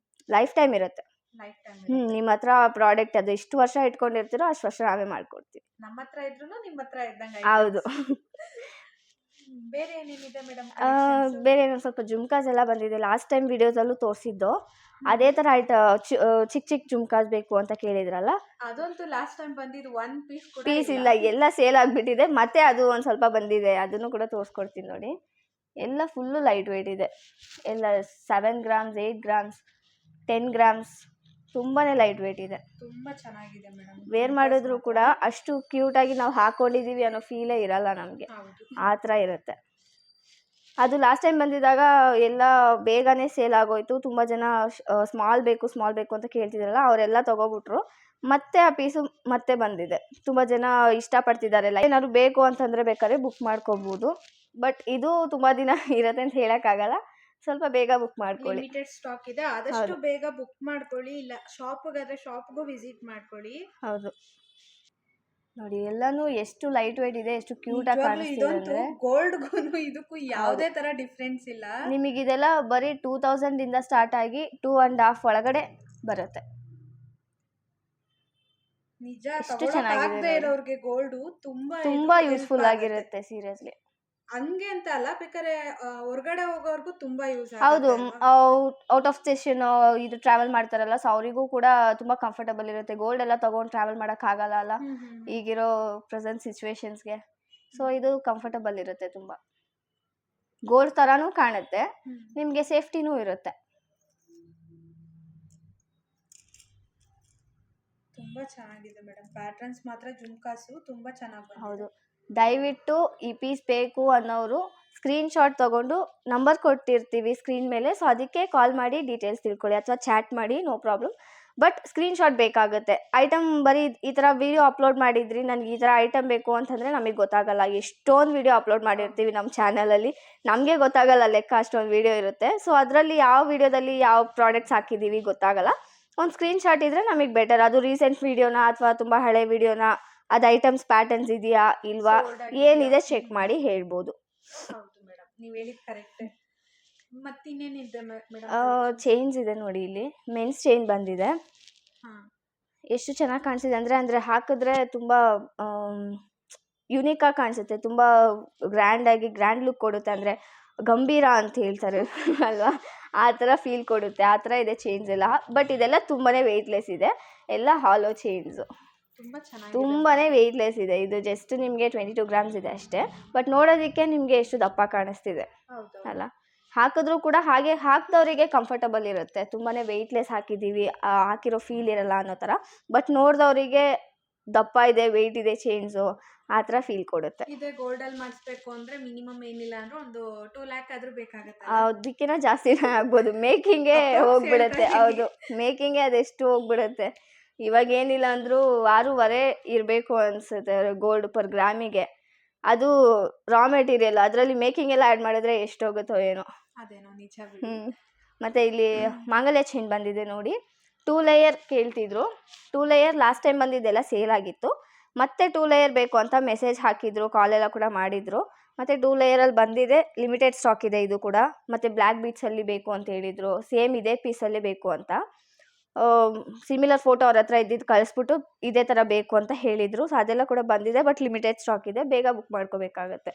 ಲೈಫ್ ಟೈಮ್ ಇರುತ್ತೆ. ನಿಮ್ಮ ಹತ್ರ ಪ್ರಾಡಕ್ಟ್ ಅದು ಎಷ್ಟು ವರ್ಷ ಇಟ್ಕೊಂಡಿರ್ತೀರೋ ಅಷ್ಟು ವರ್ಷ ನಾವೇ ಮಾಡಿಕೊಡ್ತೀವಿ. ನಮ್ಮ ಹತ್ರ ಇದ್ರೂ ನಿಮ್ಮ ಹತ್ರ ಇದ್ದಂಗೆ. ಹೌದು. ಬೇರೆ ಏನೇನಿದೆ ಮೇಡಮ್? ಬೇರೆ ಏನೋ ಸ್ವಲ್ಪ ಜುಮ್ಕಾಸ್ ಎಲ್ಲ ಬಂದಿದೆ, ಲಾಸ್ಟ್ ಟೈಮ್ ವಿಡಿಯೋಸಲ್ಲೂ ತೋರಿಸಿದ್ದು. ಅದೇ ಥರ ಚಿಕ್ಕ ಚಿಕ್ಕ ಜುಮ್ಕಾಸ್ ಬೇಕು ಅಂತ ಕೇಳಿದ್ರಲ್ಲ, ಅದಂತೂ ಲಾಸ್ಟ್ ಟೈಮ್ ಬಂದಿದ್ದು ಒನ್ ಪೀಸ್ ಇಲ್ಲ, ಎಲ್ಲ ಸೇಲ್ ಆಗಿಬಿಟ್ಟಿದೆ. ಮತ್ತೆ ಅದು ಒಂದು ಸ್ವಲ್ಪ ಬಂದಿದೆ, ಅದನ್ನು ಕೂಡ ತೋರಿಸ್ಕೊಡ್ತೀನಿ ನೋಡಿ. ಎಲ್ಲ ಫುಲ್ಲು ಲೈಟ್ ವೆಯ್ಟ್ ಇದೆ, ಎಲ್ಲ 7 ಗ್ರಾಮ್ಸ್, 8 ಗ್ರಾಮ್ಸ್, 10 ಗ್ರಾಮ್ಸ್, ತುಂಬಾ ಲೈಟ್ ವೆಯ್ಟ್ ಇದೆ. ತುಂಬ ಚೆನ್ನಾಗಿದೆ ಮೇಡಮ್. ವೇರ್ ಮಾಡಿದ್ರು ಕೂಡ ಅಷ್ಟು ಕ್ಯೂಟಾಗಿ ನಾವು ಹಾಕ್ಕೊಂಡಿದ್ದೀವಿ ಅನ್ನೋ ಫೀಲೇ ಇರಲ್ಲ ನಮಗೆ, ಆ ಥರ ಇರುತ್ತೆ. ಅದು ಲಾಸ್ಟ್ ಟೈಮ್ ಬಂದಿದ್ದಾಗ ಎಲ್ಲ ಬೇಗನೆ ಸೇಲ್ ಆಗೋಯ್ತು. ತುಂಬ ಜನ ಸ್ಮಾಲ್ ಬೇಕು ಅಂತ ಕೇಳ್ತಿದ್ರಲ್ಲ, ಅವರೆಲ್ಲ ತೊಗೊಬಿಟ್ರು. ಮತ್ತೆ ಆ ಪೀಸು ಮತ್ತೆ ಬಂದಿದೆ. ತುಂಬ ಜನ ಇಷ್ಟಪಡ್ತಿದ್ದಾರೆ. ಏನಾದ್ರು ಬೇಕು ಅಂತಂದರೆ ಬೇಕಾದ್ರೆ ಬುಕ್ ಮಾಡ್ಕೋಬೋದು. ಬಟ್ ಇದು ತುಂಬ ದಿನ ಇರುತ್ತೆ ಅಂತ ಹೇಳೋಕ್ಕಾಗಲ್ಲ, ಸ್ವಲ್ಪ ಬೇಗ ಬುಕ್ ಮಾಡ್ಕೊಳ್ಳಿ. ಲಿಮಿಟೆಡ್ ಸ್ಟಾಕ್ ಇದೆ, ಆದಷ್ಟು ಬೇಗ ಬುಕ್ ಮಾಡ್ಕೊಳ್ಳಿ. ಇಲ್ಲ ಶಾಪ್ಗಾದ್ರೆ ಶಾಪ್ಗೂ ವಿಸಿಟ್ ಮಾಡ್ಕೊಳ್ಳಿ. ಹೌದು ನೋಡಿ, ಎಲ್ಲಾನು ಎಷ್ಟು ಲೈಟ್ ವೇಟ್ ಇದೆ, ಎಷ್ಟು ಕ್ಯೂಟ್ ಆಗಿ ಕಾಣಿಸ್ತಿದೆ. ಗೋಲ್ಡ್ಗೂ ಇದಕ್ಕೂ ಯಾವುದೇ ತರ ಡಿಫ್ರೆನ್ಸ್ ಇಲ್ಲ. ನಿಮಗೆ ಇದೆಲ್ಲ ಬರೀ 2000 ಇಂದ ಸ್ಟಾರ್ಟ್ ಆಗಿ 2.5 ಒಳಗಡೆ ಬರುತ್ತೆ. ನಿಜ ಎಷ್ಟು ತಗೊಳಕ್ ಚೆನ್ನಾಗಿದೆ ಆಗದೆ ನೋಡಿ. ಇರೋರ್ಗೆ ಗೋಲ್ಡ್ ತುಂಬಾ ತುಂಬಾ ಇದು help ಯೂಸ್ಫುಲ್ ಆಗುತ್ತೆ. ಆಗಿರುತ್ತೆ ಸೀರಿಯಸ್ಲಿ. ಹಂಗೆ ಅಂತ ಅಲ್ಲ, ಬೇಕಾದ್ರೆ ಹೊರಗಡೆ ಹೋಗೋರ್ಗು ತುಂಬಾ ಯೂಸ್ ಹೌದು, ಆಗುತ್ತೆ ಅಲ್ವಾ. ಔಟ್ ಆಫ್ ಸ್ಟೇಷನ್ ಇದು ಟ್ರಾವೆಲ್ ಮಾಡ್ತಾರಲ್ಲ, ಸೊ ಅವರಿಗೂ ಕೂಡ ತುಂಬಾ ಕಂಫರ್ಟಬಲ್ ಇರುತ್ತೆ. ಗೋಲ್ಡ್ ಎಲ್ಲ ತಗೊಂಡು ಟ್ರಾವೆಲ್ ಮಾಡಕ್ ಆಗಲ್ಲ ಅಲ್ಲ ಈಗಿರೋ ಪ್ರೆಸೆಂಟ್ ಸಿಚುವೇಶನ್ಸ್ಗೆ. ಸೊ ಇದು ಕಂಫರ್ಟಬಲ್ ಇರುತ್ತೆ ತುಂಬಾ. ಗೋಲ್ಡ್ ತರಾನು ಕಾಣುತ್ತೆ, ನಿಮ್ಗೆ ಸೇಫ್ಟಿನೂ ಇರುತ್ತೆ. ತುಂಬಾ ಚೆನ್ನಾಗಿದೆ ಮೇಡಮ್. ಪ್ಯಾಟರ್ನ್ಸ್ ಮಾತ್ರ ಜುಮ್ಕಾಸು ತುಂಬಾ ಚೆನ್ನಾಗಿ ಬಂದಿದೆ. ಹೌದು, ದಯವಿಟ್ಟು ಈ ಪೀಸ್ ಬೇಕು ಅನ್ನೋರು ಸ್ಕ್ರೀನ್ ಶಾಟ್ ತಗೊಂಡು ನಂಬರ್ ಕೊಟ್ಟಿರ್ತೀವಿ ಸ್ಕ್ರೀನ್ ಮೇಲೆ, ಸೊ ಅದಕ್ಕೆ ಕಾಲ್ ಮಾಡಿ ಡೀಟೇಲ್ಸ್ ತಿಳ್ಕೊಳ್ಳಿ ಅಥವಾ ಚಾಟ್ ಮಾಡಿ, no problem. But screen shot ಬೇಕಾಗುತ್ತೆ. ಐಟಮ್ ಬರೀ ಈ ಥರ ವಿಡಿಯೋ ಅಪ್ಲೋಡ್ ಮಾಡಿದ್ರಿ, ನನಗೆ ಈ ಥರ ಐಟಮ್ ಬೇಕು ಅಂತಂದರೆ ನಮಗೆ ಗೊತ್ತಾಗಲ್ಲ. ಎಷ್ಟೊಂದು ವಿಡಿಯೋ ಅಪ್ಲೋಡ್ ಮಾಡಿರ್ತೀವಿ ನಮ್ಮ ಚಾನಲಲ್ಲಿ, ನಮಗೆ ಗೊತ್ತಾಗಲ್ಲ ಲೆಕ್ಕ, ಅಷ್ಟೊಂದು ವಿಡಿಯೋ ಇರುತ್ತೆ. ಸೊ ಅದರಲ್ಲಿ ಯಾವ ವಿಡಿಯೋದಲ್ಲಿ ಯಾವ ಪ್ರಾಡಕ್ಟ್ಸ್ ಹಾಕಿದ್ದೀವಿ ಗೊತ್ತಾಗಲ್ಲ. ಒಂದು ಸ್ಕ್ರೀನ್ ಶಾಟ್ ಇದ್ದರೆ ನಮಗೆ ಬೆಟರ್. ಅದು ರೀಸೆಂಟ್ ವಿಡಿಯೋನಾ ಅಥವಾ ತುಂಬ ಹಳೆ ವಿಡಿಯೋನಾ, ಅದು ಐಟಮ್ಸ್ ಪ್ಯಾಟರ್ನ್ಸ್ ಇದೆಯಾ ಇಲ್ವಾ, ಏನಿದೆ ಚೆಕ್ ಮಾಡಿ ಹೇಳ್ಬೋದು. ಹೌದು ಮೇಡಮ್, ನೀವು ಹೇಳಿದ್ ಕರೆಕ್ಟ್. ಮತ್ತಿನ್ನೇನಿದೆ ಮೇಡಮ್? ಚೈನ್ಸ್ ಇದೆ ನೋಡಿ, ಇಲ್ಲಿ ಮೆನ್ಸ್ ಚೈನ್ ಬಂದಿದೆ. ಎಷ್ಟು ಚೆನ್ನಾಗಿ ಕಾಣಿಸಿದೆ ಅಂದರೆ ಹಾಕಿದ್ರೆ ತುಂಬ ಯುನೀಕಾಗಿ ಕಾಣಿಸುತ್ತೆ, ತುಂಬ ಗ್ರ್ಯಾಂಡ್ ಲುಕ್ ಕೊಡುತ್ತೆ. ಅಂದರೆ ಗಂಭೀರ ಅಂತ ಹೇಳ್ತಾರೆ ಅಲ್ವಾ, ಆ ಥರ ಫೀಲ್ ಕೊಡುತ್ತೆ. ಆ ಥರ ಇದೆ ಚೈನ್ಸ್ ಎಲ್ಲ. ಬಟ್ ಇದೆಲ್ಲ ತುಂಬಾ ವೆಯ್ಟ್ಲೆಸ್ ಇದೆ, ಎಲ್ಲ ಹಾಲೋ ಚೈನ್ಸು. ತುಂಬಾ ವೆಯ್ಟ್ಲೆಸ್ ಇದೆ. ಇದು ಜಸ್ಟ್ ನಿಮಗೆ 22 ಗ್ರಾಮ್ಸ್ ಇದೆ ಅಷ್ಟೇ. ಬಟ್ ನೋಡೋದಕ್ಕೆ ನಿಮಗೆ ಎಷ್ಟು ದಪ್ಪ ಕಾಣಿಸ್ತಿದೆ ಅಲ್ಲ. ಹಾಕಿದ್ರೂ ಕೂಡ ಹಾಗೆ ಹಾಕಿದವರಿಗೆ ಕಂಫರ್ಟಬಲ್ ಇರುತ್ತೆ. ತುಂಬಾ ವೆಯ್ಟ್ಲೆಸ್ ಹಾಕಿದ್ದೀವಿ, ಹಾಕಿರೋ ಫೀಲ್ ಇರಲ್ಲ ಅನ್ನೋ ಥರ. ಬಟ್ ನೋಡಿದವರಿಗೆ ದಪ್ಪ ಇದೆ, ವೆಯ್ಟ್ ಇದೆ ಚೈನ್ಸು, ಆ ಥರ ಫೀಲ್ ಕೊಡುತ್ತೆ. ಇದೇ ಗೋಲ್ಡಲ್ಲಿ ಮಾಡಿಸ್ಬೇಕು ಅಂದರೆ ಮಿನಿಮಮ್ ಏನಿಲ್ಲ ಅಂದ್ರೆ ಒಂದು 2 ಲ್ಯಾಕ್ ಆದರೂ ಬೇಕಾಗುತ್ತೆ. ಅದಕ್ಕಿಂತ ಜಾಸ್ತಿನೇ ಆಗ್ಬೋದು. ಮೇಕಿಂಗೇ ಹೋಗ್ಬಿಡುತ್ತೆ. ಹೌದು, ಮೇಕಿಂಗೇ ಅದೆಷ್ಟು ಹೋಗ್ಬಿಡುತ್ತೆ. ಇವಾಗ ಏನಿಲ್ಲ ಅಂದರೂ 6.5 ಇರಬೇಕು ಅನಿಸುತ್ತೆ ಗೋಲ್ಡ್ ಪರ್ ಗ್ರಾಮಿಗೆ. ಅದು ರಾ ಮೆಟೀರಿಯಲ್, ಅದರಲ್ಲಿ ಮೇಕಿಂಗ್ ಎಲ್ಲ ಆ್ಯಡ್ ಮಾಡಿದ್ರೆ ಎಷ್ಟು ಹೋಗುತ್ತೋ ಏನೋ. ಅದೇನೋ ನಿಜ. ಮತ್ತು ಇಲ್ಲಿ ಮಾಂಗಲ್ಯ ಚೈನ್ ಬಂದಿದೆ ನೋಡಿ. 2 ಲೇಯರ್ ಕೇಳ್ತಿದ್ರು. 2 ಲೇಯರ್ ಲಾಸ್ಟ್ ಟೈಮ್ ಬಂದಿದ್ದೆಲ್ಲ ಸೇಲ್ ಆಗಿತ್ತು. ಮತ್ತೆ 2 ಲೇಯರ್ ಬೇಕು ಅಂತ ಮೆಸೇಜ್ ಹಾಕಿದ್ರು, ಕಾಲೆಲ್ಲ ಕೂಡ ಮಾಡಿದರು. ಮತ್ತು 2 ಲೇಯರಲ್ಲಿ ಬಂದಿದೆ, ಲಿಮಿಟೆಡ್ ಸ್ಟಾಕ್ ಇದೆ ಇದು ಕೂಡ. ಮತ್ತು ಬ್ಲ್ಯಾಕ್ ಬೀಟ್ಸಲ್ಲಿ ಬೇಕು ಅಂತ ಹೇಳಿದರು, ಸೇಮ್ ಇದೇ ಪೀಸಲ್ಲೇ ಬೇಕು ಅಂತ. ಸಿಮಿಲರ್ ಫೋಟೋ ಅವ್ರ ಹತ್ರ ಇದ್ದಿದ್ದು ಕಳಿಸ್ಬಿಟ್ಟು ಇದೇ ಥರ ಬೇಕು ಅಂತ ಹೇಳಿದರು. ಸೊ ಅದೆಲ್ಲ ಕೂಡ ಬಂದಿದೆ, ಬಟ್ ಲಿಮಿಟೆಡ್ ಸ್ಟಾಕ್ ಇದೆ, ಬೇಗ ಬುಕ್ ಮಾಡ್ಕೋಬೇಕಾಗತ್ತೆ.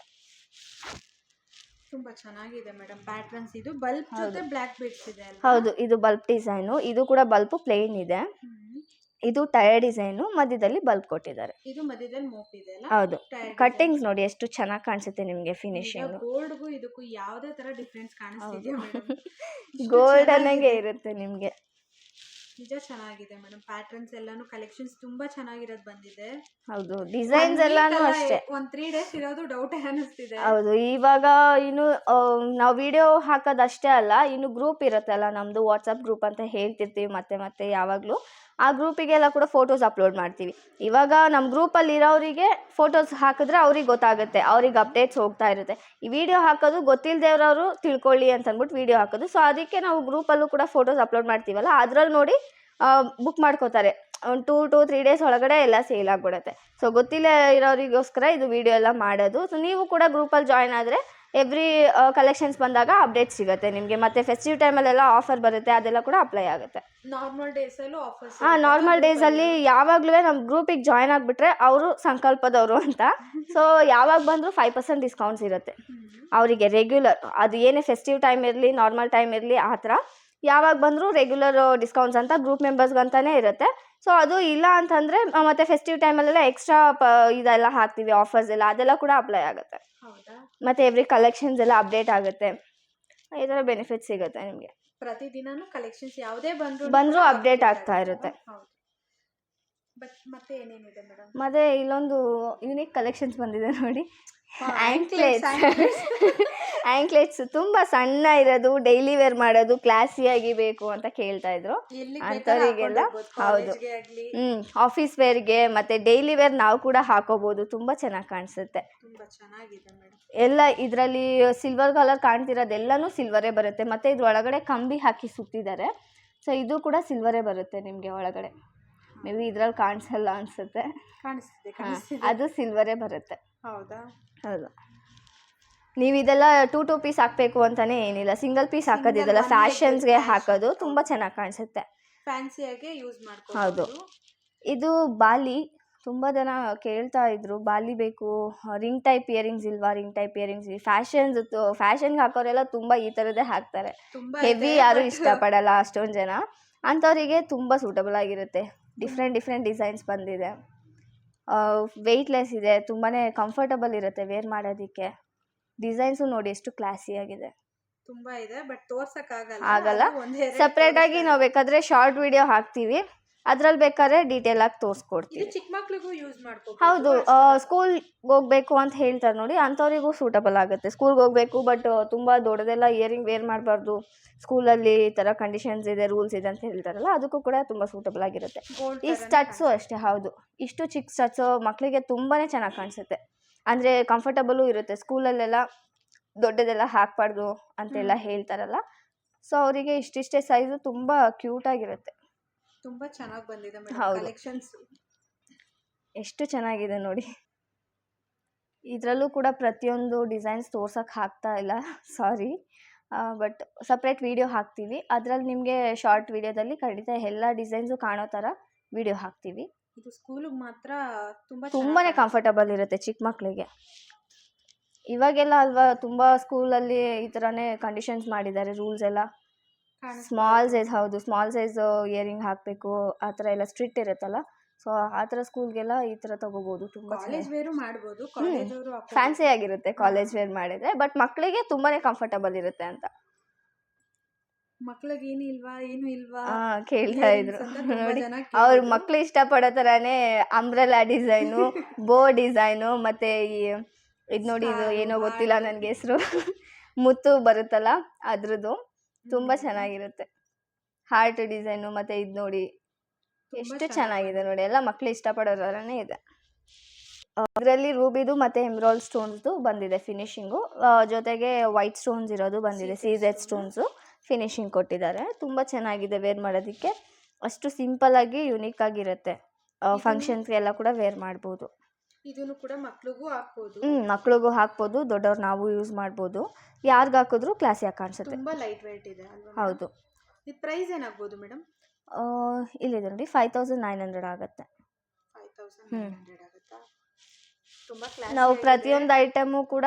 ತುಂಬಾ ಚೆನ್ನಾಗಿದೆ ಮೇಡಮ್ ಪ್ಯಾಟರ್ನ್ಸ್. ಇದು ಬಲ್ಬ್ ಜೊತೆ ಬ್ಲ್ಯಾಕ್ ಬೀಡ್ಸ್ ಇದೆ ಅಲ್ವಾ? ಹೌದು, ಇದು ಬಲ್ಬ್ ಡಿಸೈನು. ಇದು ಕೂಡ ಬಲ್ಬ್ ಪ್ಲೇನ್ ಇದೆ. ಇದು ಟೈರ್ ಡಿಸೈನು, ಮಧ್ಯದಲ್ಲಿ ಬಲ್ಬ್ ಕೊಟ್ಟಿದ್ದಾರೆ. ಇದು ಮಧ್ಯದಲ್ಲಿ ಮೋಪ್ ಇದೆ ಅಲ್ಲ? ಹೌದು, ಕಟ್ಟಿಂಗ್ಸ್ ನೋಡಿ ಎಷ್ಟು ಚೆನ್ನಾಗಿ ಕಾಣಿಸುತ್ತೆ ನಿಮಗೆ ಫಿನಿಶಿಂಗ್. ಗೋಲ್ಡ್ಗೂ ಇದಕ್ಕೂ ಯಾವುದೇ ತರ ಡಿಫರೆನ್ಸ್ ಕಾಣಿಸ್ತಿದೆ ಮೇಡಮ್. ಗೋಲ್ಡ್ ಅನ್ನಂಗೆ ಇರುತ್ತೆ ನಿಮಗೆ. ನಿಜ ಚೆನ್ನಾಗಿದೆ ಮೇಡಮ್. ಪ್ಯಾಟರ್ನ್ಸ್ ಎಲ್ಲಾನು ಕಲೆಕ್ಷನ್ಸ್ ತುಂಬಾ ಚೆನ್ನಾಗಿರೋದು ಬಂದಿದೆ. ಹೌದು, ಡಿಸೈನ್ಸ್ ಎಲ್ಲಾನು ಅಷ್ಟೇ. ಒಂದು 3 ಡೇಸ್ ಇರೋದು ಡೌಟ್ ಅನಿಸ್ತಿದೆ. ಹೌದು, ಇವಾಗ ಇನ್ನು ನಾವು ವಿಡಿಯೋ ಹಾಕೋದಷ್ಟೇ ಅಲ್ಲ, ಇನ್ನು ಗ್ರೂಪ್ ಇರುತ್ತಲ್ಲ ನಮ್ಮದು, ವಾಟ್ಸಪ್ ಗ್ರೂಪ್ ಅಂತ ಹೇಳ್ತಿರ್ತೀವಿ ಮತ್ತೆ ಯಾವಾಗಲೂ. ಆ ಗ್ರೂಪಿಗೆಲ್ಲ ಕೂಡ ಫೋಟೋಸ್ ಅಪ್ಲೋಡ್ ಮಾಡ್ತೀವಿ. ಇವಾಗ ನಮ್ಮ ಗ್ರೂಪಲ್ಲಿ ಇರೋರಿಗೆ ಫೋಟೋಸ್ ಹಾಕಿದ್ರೆ ಅವ್ರಿಗೆ ಗೊತ್ತಾಗುತ್ತೆ, ಅವ್ರಿಗೆ ಅಪ್ಡೇಟ್ಸ್ ಹೋಗ್ತಾ ಇರುತ್ತೆ. ಈ ವಿಡಿಯೋ ಹಾಕೋದು ಗೊತ್ತಿಲ್ಲದವ್ರವರು ತಿಳ್ಕೊಳ್ಳಿ ಅಂತ ಅಂದ್ಬಿಟ್ಟು ವಿಡಿಯೋ ಹಾಕೋದು. ಸೊ ಅದಕ್ಕೆ ನಾವು ಗ್ರೂಪಲ್ಲೂ ಕೂಡ ಫೋಟೋಸ್ ಅಪ್ಲೋಡ್ ಮಾಡ್ತೀವಲ್ಲ, ಅದ್ರಲ್ಲಿ ನೋಡಿ ಬುಕ್ ಮಾಡ್ಕೋತಾರೆ. ಒಂದು 2 to 3 ಡೇಸ್ ಒಳಗಡೆ ಎಲ್ಲ ಸೇಲ್ ಆಗಿಬಿಡುತ್ತೆ. ಸೊ ಗೊತ್ತಿಲ್ಲ ಇರೋರಿಗೋಸ್ಕರ ಇದು ವಿಡಿಯೋ ಎಲ್ಲ ಮಾಡೋದು. ಸೊ ನೀವು ಕೂಡ ಗ್ರೂಪಲ್ಲಿ ಜಾಯ್ನ್ ಆದರೆ ಎವ್ರಿ ಕಲೆಕ್ಷನ್ಸ್ ಬಂದಾಗ ಅಪ್ಡೇಟ್ ಸಿಗುತ್ತೆ ನಿಮಗೆ. ಮತ್ತು ಫೆಸ್ಟಿವ್ ಟೈಮಲ್ಲೆಲ್ಲ ಆಫರ್ ಬರುತ್ತೆ, ಅದೆಲ್ಲ ಕೂಡ ಅಪ್ಲೈ ಆಗುತ್ತೆ. Normal ಡೇಸಲ್ಲೂ offers? ನಾರ್ಮಲ್ ಡೇಸಲ್ಲಿ ಯಾವಾಗಲೂ ನಮ್ಮ ಗ್ರೂಪಿಗೆ ಜಾಯ್ನ್ ಆಗಿಬಿಟ್ರೆ ಅವರು ಸಂಕಲ್ಪದವರು ಅಂತ, ಸೊ ಯಾವಾಗ ಬಂದರೂ 5% ಡಿಸ್ಕೌಂಟ್ಸ್ ಇರುತ್ತೆ ಅವರಿಗೆ ರೆಗ್ಯುಲರ್. ಅದು ಏನೇ ಫೆಸ್ಟಿವ್ ಟೈಮ್ ಇರಲಿ, ನಾರ್ಮಲ್ ಟೈಮ್ ಇರಲಿ, ಆ ಥರ ಯಾವಾಗ ಬಂದರೂ ರೆಗ್ಯುಲರ್ ಡಿಸ್ಕೌಂಟ್ಸ್ ಅಂತ ಗ್ರೂಪ್ ಮೆಂಬರ್ಸ್ಗಂತಾನೇ ಇರುತ್ತೆ. ಸೊ ಅದು ಇಲ್ಲ ಅಂತಂದರೆ ಮತ್ತು ಫೆಸ್ಟಿವ್ ಟೈಮಲ್ಲೆಲ್ಲ ಎಕ್ಸ್ಟ್ರಾ ಇದೆಲ್ಲ ಹಾಕ್ತೀವಿ, ಆಫರ್ಸ್ ಎಲ್ಲ, ಅದೆಲ್ಲ ಕೂಡ ಅಪ್ಲೈ ಆಗುತ್ತೆ. ಮತ್ತು ಎವ್ರಿ ಕಲೆಕ್ಷನ್ಸ್ ಎಲ್ಲ ಅಪ್ಡೇಟ್ ಆಗುತ್ತೆ. ಈ ಥರ ಬೆನಿಫಿಟ್ ಸಿಗುತ್ತೆ ನಿಮಗೆ. ಪ್ರತಿದಿನನೂ ಕಲೆಕ್ಷನ್ಸ್ ಯಾವುದೇ ಬಂದರೂ ಅಪ್ಡೇಟ್ ಆಗ್ತಾ ಇರುತ್ತೆ. ಮತ್ತೆ ಏನೇನಿದೆ ಮೇಡಮ್? ಮತ್ತೆ ಇಲ್ಲೊಂದು ಯುನೀಕ್ ಕಲೆಕ್ಷನ್ಸ್ ಬಂದಿದೆ ನೋಡಿ, ಆ್ಯಂಕ್ಲೆಟ್ಸ್ ತುಂಬ ಸಣ್ಣ ಇರೋದು, ಡೈಲಿ ವೇರ್ ಮಾಡೋದು, ಕ್ಲಾಸಿಯಾಗಿ ಬೇಕು ಅಂತ ಕೇಳ್ತಾ ಇದ್ರು ಅಂಥವರಿಗೆಲ್ಲ. ಹೌದು, ಆಫೀಸ್ ವೇರ್ಗೆ ಮತ್ತು ಡೈಲಿ ವೇರ್ ನಾವು ಕೂಡ ಹಾಕೋಬೋದು, ತುಂಬ ಚೆನ್ನಾಗಿ ಕಾಣಿಸುತ್ತೆ. ಎಲ್ಲ ಇದರಲ್ಲಿ ಸಿಲ್ವರ್ ಕಲರ್ ಕಾಣ್ತಿರೋದೆಲ್ಲನೂ ಸಿಲ್ವರೇ ಬರುತ್ತೆ. ಮತ್ತು ಇದ್ರ ಒಳಗಡೆ ಕಂಬಿ ಹಾಕಿ ಸುತ್ತಿದ್ದಾರೆ. ಸೊ ಇದು ಕೂಡ ಸಿಲ್ವರೇ ಬರುತ್ತೆ ನಿಮಗೆ ಒಳಗಡೆ. ಮೇ ಬಿ ಇದ್ರಲ್ಲಿ ಕಾಣಿಸಲ್ಲ ಅನಿಸುತ್ತೆ, ಅದು ಸಿಲ್ವರೇ ಬರುತ್ತೆ. ಹೌದಾ? ಹೌದು. ನೀವು ಇದೆಲ್ಲ 2 ಪೀಸ್ ಹಾಕಬೇಕು ಅಂತಲೇ ಏನಿಲ್ಲ, ಸಿಂಗಲ್ ಪೀಸ್ ಹಾಕೋದಿದೆಲ್ಲ ಫ್ಯಾಷನ್ಸ್ಗೆ ಹಾಕೋದು ತುಂಬ ಚೆನ್ನಾಗಿ ಕಾಣಿಸುತ್ತೆ. ಫ್ಯಾನ್ಸಿಯಾಗಿ ಯೂಸ್ ಮಾಡ್ಬೋದು. ಹೌದು, ಇದು ಬಾಲಿ. ತುಂಬ ಜನ ಕೇಳ್ತಾ ಇದ್ರು ಬಾಲಿ ಬೇಕು, ರಿಂಗ್ ಟೈಪ್ ಇಯರಿಂಗ್ಸ್ ಇಲ್ವಾ, ರಿಂಗ್ ಟೈಪ್ ಇಯರಿಂಗ್ಸ್ ಫ್ಯಾಷನ್ಗೆ ಹಾಕೋರೆಲ್ಲ ತುಂಬ ಈ ಥರದ್ದೇ ಹಾಕ್ತಾರೆ. ತುಂಬಾ ಹೆವಿ ಇದೆ, ಯಾರು but ಇಷ್ಟಪಡಲ್ಲ ಅಷ್ಟೊಂದು ಜನ. ಅಂಥವರಿಗೆ ತುಂಬ ಸೂಟಬಲ್ ಆಗಿರುತ್ತೆ. ಡಿಫ್ರೆಂಟ್ ಡಿಸೈನ್ಸ್ ಬಂದಿದೆ. ವೆಯ್ಟ್ಲೆಸ್ ಇದೆ, ತುಂಬಾ ಕಂಫರ್ಟಬಲ್ ಇರುತ್ತೆ ವೇರ್ ಮಾಡೋದಕ್ಕೆ. ಡಿಸೈನ್ಸು ನೋಡಿ ಎಷ್ಟು ಕ್ಲಾಸಿಯಾಗಿದೆ. ತುಂಬಾ ಇದೆ, ಬಟ್ ತೋರ್ಸಕ್ ಆಗಲ್ಲ. ಸಪ್ರೇಟಾಗಿ ನಾವು ಬೇಕಾದರೆ ಶಾರ್ಟ್ ವಿಡಿಯೋ ಹಾಕ್ತೀವಿ, ಅದ್ರಲ್ಲಿ ಬೇಕಾದ್ರೆ ಡೀಟೇಲ್ ಆಗಿ ತೋರಿಸ್ಕೊಡ್ತೀವಿ. ಇದು ಚಿಕ್ಕ ಮಕ್ಳಿಗೂ ಯೂಸ್ ಮಾಡ್ಕೋಬಹುದು. ಹೌದು, ಸ್ಕೂಲ್ಗೆ ಹೋಗ್ಬೇಕು ಅಂತ ಹೇಳ್ತಾರೆ ನೋಡಿ, ಅಂಥವ್ರಿಗೂ ಸೂಟಬಲ್ ಆಗುತ್ತೆ. ಸ್ಕೂಲ್ಗೆ ಹೋಗಬೇಕು ಬಟ್ ತುಂಬ ದೊಡ್ಡದೆಲ್ಲ ಇಯರಿಂಗ್ ವೇರ್ ಮಾಡಬಾರ್ದು, ಸ್ಕೂಲಲ್ಲಿ ಈ ಥರ ಕಂಡೀಷನ್ಸ್ ಇದೆ, ರೂಲ್ಸ್ ಇದೆ ಅಂತ ಹೇಳ್ತಾರಲ್ಲ, ಅದಕ್ಕೂ ಕೂಡ ತುಂಬ ಸೂಟಬಲ್ ಆಗಿರುತ್ತೆ. ಈ ಸ್ಟಡ್ಸು ಅಷ್ಟೇ. ಹೌದು, ಇಷ್ಟು ಚಿಕ್ಕ ಸ್ಟಡ್ಸು ಮಕ್ಕಳಿಗೆ ತುಂಬಾ ಚೆನ್ನಾಗಿ ಕಾಣಿಸುತ್ತೆ. ಅಂದರೆ ಕಂಫರ್ಟಬಲು ಇರುತ್ತೆ. ಸ್ಕೂಲಲ್ಲೆಲ್ಲ ದೊಡ್ಡದೆಲ್ಲ ಹಾಕಬಾರ್ದು ಅಂತೆಲ್ಲ ಹೇಳ್ತಾರಲ್ಲ, ಸೊ ಅವರಿಗೆ ಇಷ್ಟಿಷ್ಟೇ ಸೈಜು ತುಂಬ ಕ್ಯೂಟಾಗಿರುತ್ತೆ. ತುಂಬಾ ಚೆನ್ನಾಗಿ ಬಂದಿದೆ ಮೇಡಮ್ ಹೌದು. ಕಲೆಕ್ಷನ್ಸ್. ಎಷ್ಟು ಚೆನ್ನಾಗಿದೆ ನೋಡಿ. ಇದರಲ್ಲೂ ಕೂಡ ಪ್ರತಿಯೊಂದು ಡಿಸೈನ್ಸ್ ತೋರ್ಸೋಕ್ಕೆ ಆಗ್ತಾ ಇಲ್ಲ, ಸಾರಿ. ಬಟ್ ಸಪ್ರೇಟ್ ವಿಡಿಯೋ ಹಾಕ್ತೀವಿ. ಅದರಲ್ಲಿ ನಿಮಗೆ ಶಾರ್ಟ್ ವಿಡಿಯೋದಲ್ಲಿ ಖಂಡಿತ ಎಲ್ಲ ಡಿಸೈನ್ಸು ಕಾಣೋ ಥರ ವಿಡಿಯೋ ಹಾಕ್ತೀವಿ. ಇದು ಸ್ಕೂಲಿಗೆ ಮಾತ್ರ ತುಂಬಾ ಕಂಫರ್ಟಬಲ್ ಇರುತ್ತೆ ಚಿಕ್ಕ ಮಕ್ಕಳಿಗೆ. ಇವಾಗೆಲ್ಲ ಅಲ್ವಾ ತುಂಬ ಸ್ಕೂಲಲ್ಲಿ ಈ ಥರನೇ ಕಂಡೀಷನ್ಸ್ ಮಾಡಿದ್ದಾರೆ, ರೂಲ್ಸ್ ಎಲ್ಲ. ಸ್ಮಾಲ್ ಸೈಜ್, ಹೌದು, ಸ್ಮಾಲ್ ಸೈಜ್ ಇಯರಿಂಗ್ ಹಾಕಬೇಕು, ಆ ಥರ ಎಲ್ಲ ಸ್ಟ್ರಿಕ್ಟ್ ಇರುತ್ತಲ್ಲ. ಸೊ ಆ ಥರ ಸ್ಕೂಲ್ಗೆಲ್ಲ ಈ ಥರ ತೊಗೋಬೋದು. ತುಂಬ ಕಾಲೇಜ್ ವೇರು ಮಾಡ್ಬೋದು, ಕಾಲೇಜ್ ಅವರು ಫ್ಯಾನ್ಸಿ ಆಗಿರುತ್ತೆ ಕಾಲೇಜ್ ವೇರ್ ಮಾಡಿದರೆ, ಬಟ್ ಮಕ್ಕಳಿಗೆ ತುಂಬಾ ಕಂಫರ್ಟಬಲ್ ಇರುತ್ತೆ ಅಂತ. ಮಕ್ಳಿಗೆ ಏನು ಇಲ್ವಾ ಕೇಳ್ತಾ ಇದ್ರು ನೋಡಿ. ಅವ್ರ ಮಕ್ಳು ಇಷ್ಟಪಡೋ ಥರನೇ ಅಂಬ್ರೆಲಾ ಡಿಸೈನು, ಬೋ ಡಿಸೈನು, ಮತ್ತು ಇದು ನೋಡಿ, ಇದು ಏನೋ ಗೊತ್ತಿಲ್ಲ ನನಗೆ ಹೆಸರು, ಮುತ್ತು ಬರುತ್ತಲ್ಲ ಅದ್ರದ್ದು, ತುಂಬ ಚೆನ್ನಾಗಿರುತ್ತೆ. ಹಾರ್ಟ್ ಡಿಸೈನು, ಮತ್ತು ಇದು ನೋಡಿ ಎಷ್ಟು ಚೆನ್ನಾಗಿದೆ ನೋಡಿ, ಎಲ್ಲ ಮಕ್ಕಳು ಇಷ್ಟಪಡೋ ಥರನೇ ಇದೆ. ಅದರಲ್ಲಿ ರೂಬಿದು ಮತ್ತು ಎಮ್ರಾಲ್ಡ್ ಸ್ಟೋನ್ಸ್ದು ಬಂದಿದೆ ಫಿನಿಶಿಂಗು, ಜೊತೆಗೆ ವೈಟ್ ಸ್ಟೋನ್ಸ್ ಇರೋದು ಬಂದಿದೆ, ಸೀಜೆಡ್ ಸ್ಟೋನ್ಸು ಫಿನಿಶಿಂಗ್ ಕೊಟ್ಟಿದ್ದಾರೆ. ತುಂಬ ಚೆನ್ನಾಗಿದೆ ವೇರ್ ಮಾಡೋದಕ್ಕೆ, ಅಷ್ಟು ಸಿಂಪಲ್ಲಾಗಿ ಯುನೀಕ್ ಆಗಿರುತ್ತೆ. ಫಂಕ್ಷನ್ಸ್ಗೆಲ್ಲ ಕೂಡ ವೇರ್ ಮಾಡ್ಬೋದು. ಇದನ್ನು ಕೂಡ ಮಕ್ಳಿಗೂ ಹಾಕ್ಬೋದು. ಮಕ್ಳಿಗೂ ಹಾಕ್ಬೋದು, ದೊಡ್ಡವ್ರು ನಾವು ಯೂಸ್ ಮಾಡ್ಬೋದು. ಯಾರಿಗೆ ಹಾಕಿದ್ರು ಕ್ಲಾಸಿಯಾಗಿ ಕಾಣಿಸುತ್ತೆ. ತುಂಬಾ ಲೈಟ್ ವೇಟ್ ಇದೆ ಅಲ್ವಾ? ಹೌದು. ಇದು ಪ್ರೈಸ್ ಏನಾಗ್ಬೋದು ಮೇಡಮ್? ಇಲ್ಲಿದೆ ನೋಡಿ, 5900 ಆಗುತ್ತೆ. 5900 ಆಗುತ್ತಾ? ತುಂಬಾ ಕ್ಲಾಸ್. ನಾವು ಪ್ರತಿಯೊಂದು ಐಟಮು ಕೂಡ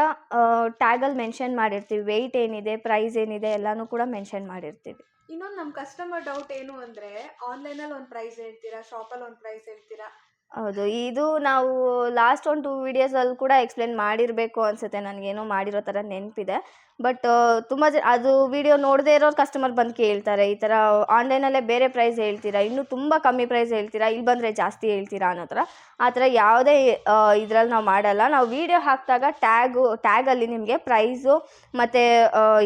ಟ್ಯಾಗಲ್ಲಿ ಮೆನ್ಷನ್ ಮಾಡಿರ್ತೀವಿ, ವೆಯ್ಟ್ ಏನಿದೆ, ಪ್ರೈಸ್ ಏನಿದೆ ಎಲ್ಲನೂ ಕೂಡ ಮೆನ್ಷನ್ ಮಾಡಿರ್ತೀವಿ. ಇನ್ನೊಂದು ನಮ್ಮ ಕಸ್ಟಮರ್ ಡೌಟ್ ಏನು ಅಂದರೆ, ಆನ್ಲೈನಲ್ಲಿ ಒಂದು ಪ್ರೈಸ್ ಹೇಳ್ತೀರಾ, ಶಾಪಲ್ಲಿ ಒಂದು ಪ್ರೈಸ್ ಹೇಳ್ತೀರಾ? ಹೌದು, ಇದು ನಾವು ಲಾಸ್ಟ್ ಒಂದು 2 ವೀಡಿಯೋಸಲ್ಲಿ ಕೂಡ ಎಕ್ಸ್ಪ್ಲೇನ್ ಮಾಡಿರಬೇಕು ಅನಿಸುತ್ತೆ, ನನಗೇನೋ ಮಾಡಿರೋ ಥರ ನೆನಪಿದೆ. ಬಟ್ ತುಂಬ ಅದು ವಿಡಿಯೋ ನೋಡದೇ ಇರೋರು ಕಸ್ಟಮರ್ ಬಂದು ಕೇಳ್ತಾರೆ, ಈ ಥರ ಆನ್ಲೈನಲ್ಲೇ ಬೇರೆ ಪ್ರೈಸ್ ಹೇಳ್ತೀರಾ, ಇನ್ನೂ ತುಂಬ ಕಮ್ಮಿ ಪ್ರೈಸ್ ಹೇಳ್ತೀರಾ, ಇಲ್ಲಿ ಬಂದರೆ ಜಾಸ್ತಿ ಹೇಳ್ತೀರಾ ಅನ್ನೋ ಥರ. ಆ ಥರ ಯಾವುದೇ ಇದರಲ್ಲಿ ನಾವು ಮಾಡಲ್ಲ. ನಾವು ವಿಡಿಯೋ ಹಾಕಿದಾಗ ಟ್ಯಾಗಲ್ಲಿ ನಿಮಗೆ ಪ್ರೈಸು ಮತ್ತು